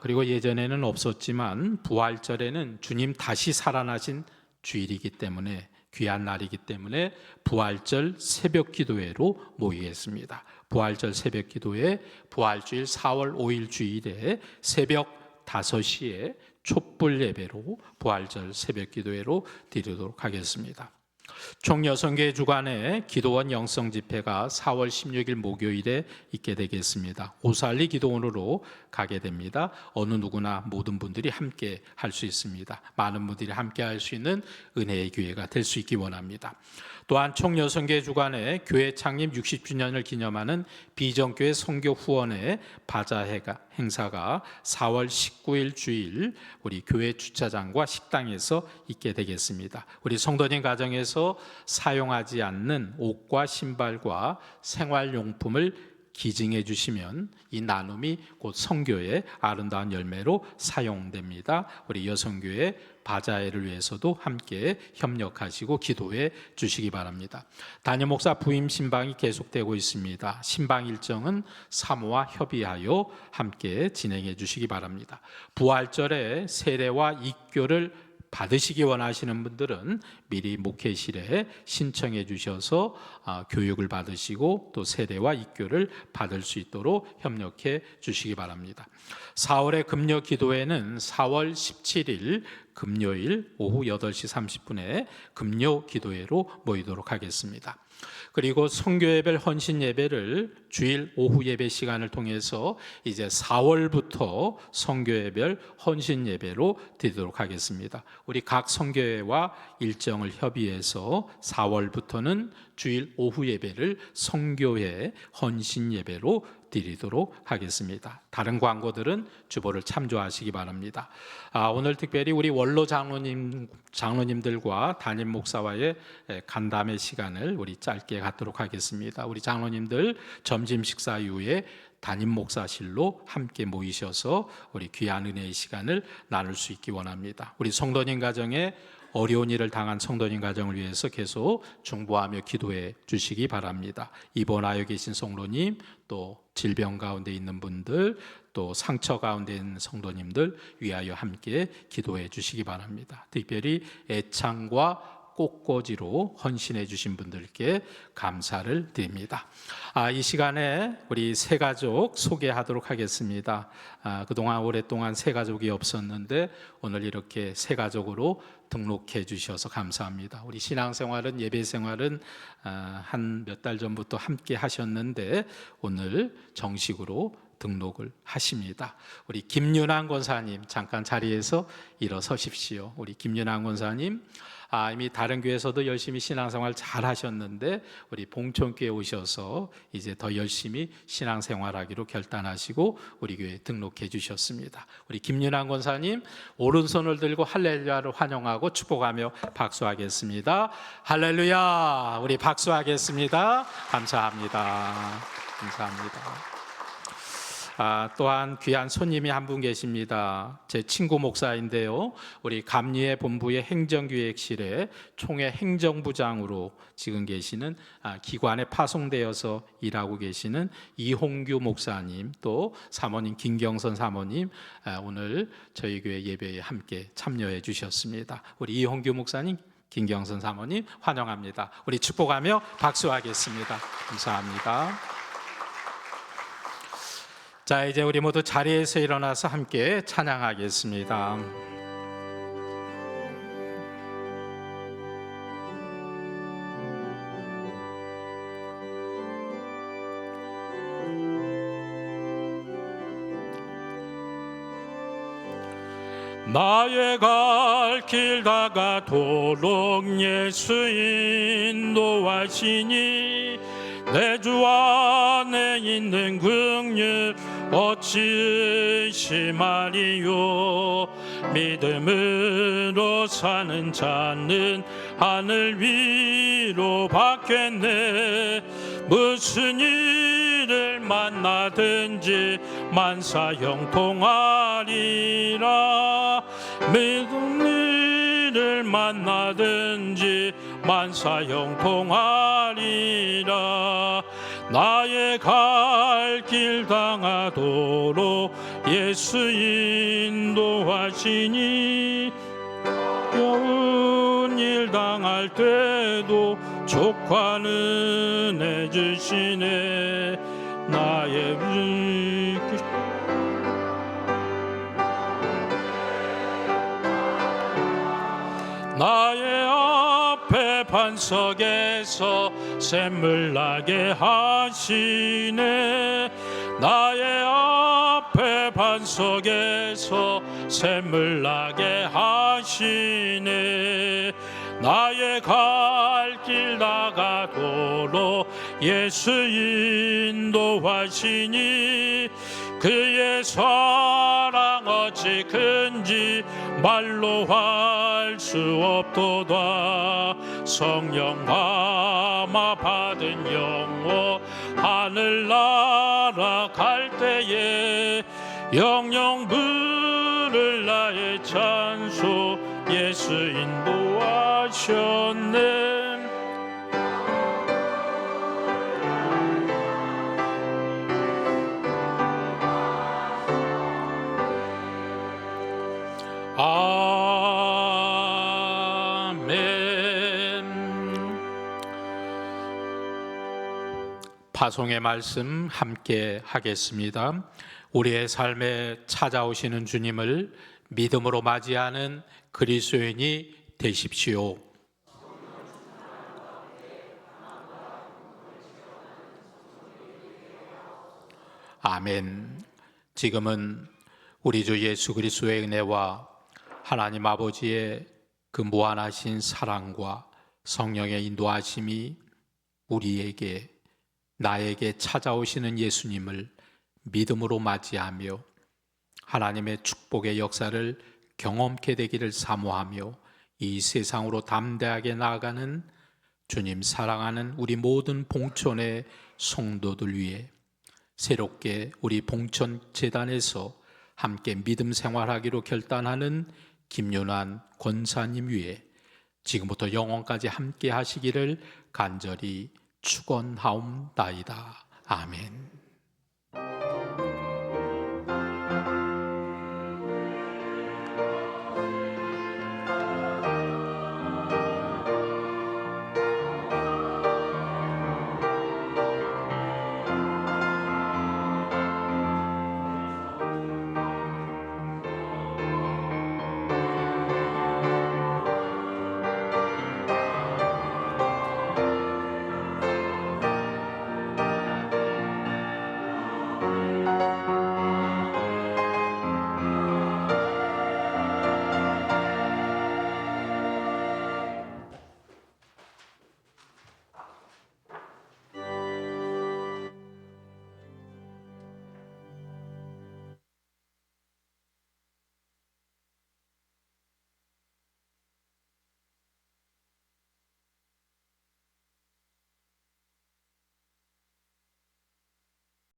Speaker 1: 그리고 예전에는 없었지만 부활절에는 주님 다시 살아나신 주일이기 때문에 귀한 날이기 때문에 부활절 새벽 기도회로 모이겠습니다. 부활절 새벽 기도회 부활주일 4월 5일 주일에 새벽 5시에 촛불 예배로 부활절 새벽 기도회로 드리도록 하겠습니다. 총여성교회 주관의 기도원 영성 집회가 4월 16일 목요일에 있게 되겠습니다. 오살리 기도원으로 가게 됩니다. 어느 누구나 모든 분들이 함께 할 수 있습니다. 많은 분들이 함께 할 수 있는 은혜의 교회가 될 수 있기 원합니다. 또한 총여성교회 주관의 교회 창립 60주년을 기념하는 비전교회 선교 후원의 바자 행사가 4월 19일 주일 우리 교회 주차장과 식당에서 있게 되겠습니다. 우리 성도님 가정에서 사용하지 않는 옷과 신발과 생활용품을 기증해 주시면 이 나눔이 곧 선교의 아름다운 열매로 사용됩니다. 우리 여성교회 바자회를 위해서도 함께 협력하시고 기도해 주시기 바랍니다. 담임 목사 부임 신방이 계속되고 있습니다. 신방 일정은 사모와 협의하여 함께 진행해 주시기 바랍니다. 부활절에 세례와 입교를 받으시기 원하시는 분들은 미리 목회실에 신청해 주셔서 교육을 받으시고 또 세례와 입교를 받을 수 있도록 협력해 주시기 바랍니다. 4월의 금요 기도회는 4월 17일 금요일 오후 8시 30분에 금요 기도회로 모이도록 하겠습니다. 그리고 선교예배 헌신 예배를 주일 오후 예배 시간을 통해서 이제 4월부터 선교예배 헌신 예배로 드리도록 하겠습니다. 우리 각 선교회와 일정을 협의해서 4월부터는 주일 오후 예배를 선교회 헌신 예배로 드리도록 하겠습니다. 다른 광고들은 주보를 참조하시기 바랍니다. 오늘 특별히 우리 원로 장로님들과 담임 목사와의 간담회 시간을 우리 짧게 갖도록 하겠습니다. 우리 장로님들 점심 식사 이후에 담임 목사실로 함께 모이셔서 우리 귀한 은혜의 시간을 나눌 수 있기 원합니다. 우리 성도님 가정에 어려운 일을 당한 성도님 가정을 위해서 계속 중보하며 기도해 주시기 바랍니다. 입원하여 계신 성도님, 또 질병 가운데 있는 분들, 또 상처 가운데 있는 성도님들 위하여 함께 기도해 주시기 바랍니다. 특별히 애창과 꽃꽂이로 헌신해 주신 분들께 감사를 드립니다. 이 시간에 우리 새 가족 소개하도록 하겠습니다. 그동안 오랫동안 새 가족이 없었는데 오늘 이렇게 새 가족으로 등록해 주셔서 감사합니다. 우리 신앙생활은 예배생활은 한 몇 달 전부터 함께 하셨는데 오늘 정식으로 등록을 하십니다. 우리 김윤환 권사님 잠깐 자리에서 일어서십시오. 우리 김윤환 권사님 이미 다른 교회에서도 열심히 신앙생활 잘 하셨는데 우리 봉천교회 오셔서 이제 더 열심히 신앙생활하기로 결단하시고 우리 교회에 등록해 주셨습니다. 우리 김윤환 권사님 오른손을 들고 할렐루야를 환영하고 축복하며 박수하겠습니다. 할렐루야. 우리 박수하겠습니다. 감사합니다. 감사합니다. 또한 귀한 손님이 한 분 계십니다. 제 친구 목사인데요. 우리 감리회 본부의 행정기획실에 총회 행정부장으로 지금 계시는 기관에 파송되어서 일하고 계시는 이홍규 목사님, 또 사모님 김경선 사모님 오늘 저희 교회 예배에 함께 참여해 주셨습니다. 우리 이홍규 목사님, 김경선 사모님 환영합니다. 우리 축복하며 박수하겠습니다. 감사합니다. 자, 이제 우리 모두 자리에서 일어나서 함께 찬양하겠습니다.
Speaker 3: 나의 갈 길 다가도록 예수 인도하시니 내 주 안에 있는 긍휼 어찌 의심하리요. 믿음으로 사는 자는 하늘 위로 받겠네. 무슨 일을 만나든지 만사 형통하리라. 무슨 일을 만나든지 만사 형통하리라. 나의 갈 길 당하도록 예수 인도하시니 여운 힘든 일 당할 때도 족한 은혜 주시네. 나의 나의 앞에 반석에서 샘물 나게 하시네. 나의 앞에 반석에서 샘물 나게 하시네. 나의 갈 길 나가도록 예수 인도하시니 그의 사랑 어찌 큰지 말로 할 수 없도다. 성령 감화 받은 영혼 하늘나라 갈 때에 영영 부를 나의 찬소 예수 인도하셨네.
Speaker 1: 파송의 말씀 함께 하겠습니다. 우리의 삶에 찾아오시는 주님을 믿음으로 맞이하는 그리스도인이 되십시오. 아멘. 지금은 우리 주 예수 그리스도의 은혜와 하나님 아버지의 그 무한하신 사랑과 성령의 인도하심이 우리에게 나에게 찾아오시는 예수님을 믿음으로 맞이하며 하나님의 축복의 역사를 경험케 되기를 사모하며 이 세상으로 담대하게 나아가는 주님 사랑하는 우리 모든 봉천의 성도들 위해 새롭게 우리 봉천 재단에서 함께 믿음 생활하기로 결단하는 김윤환 권사님 위해 지금부터 영원까지 함께 하시기를 간절히 축원하옵나이다. 아멘.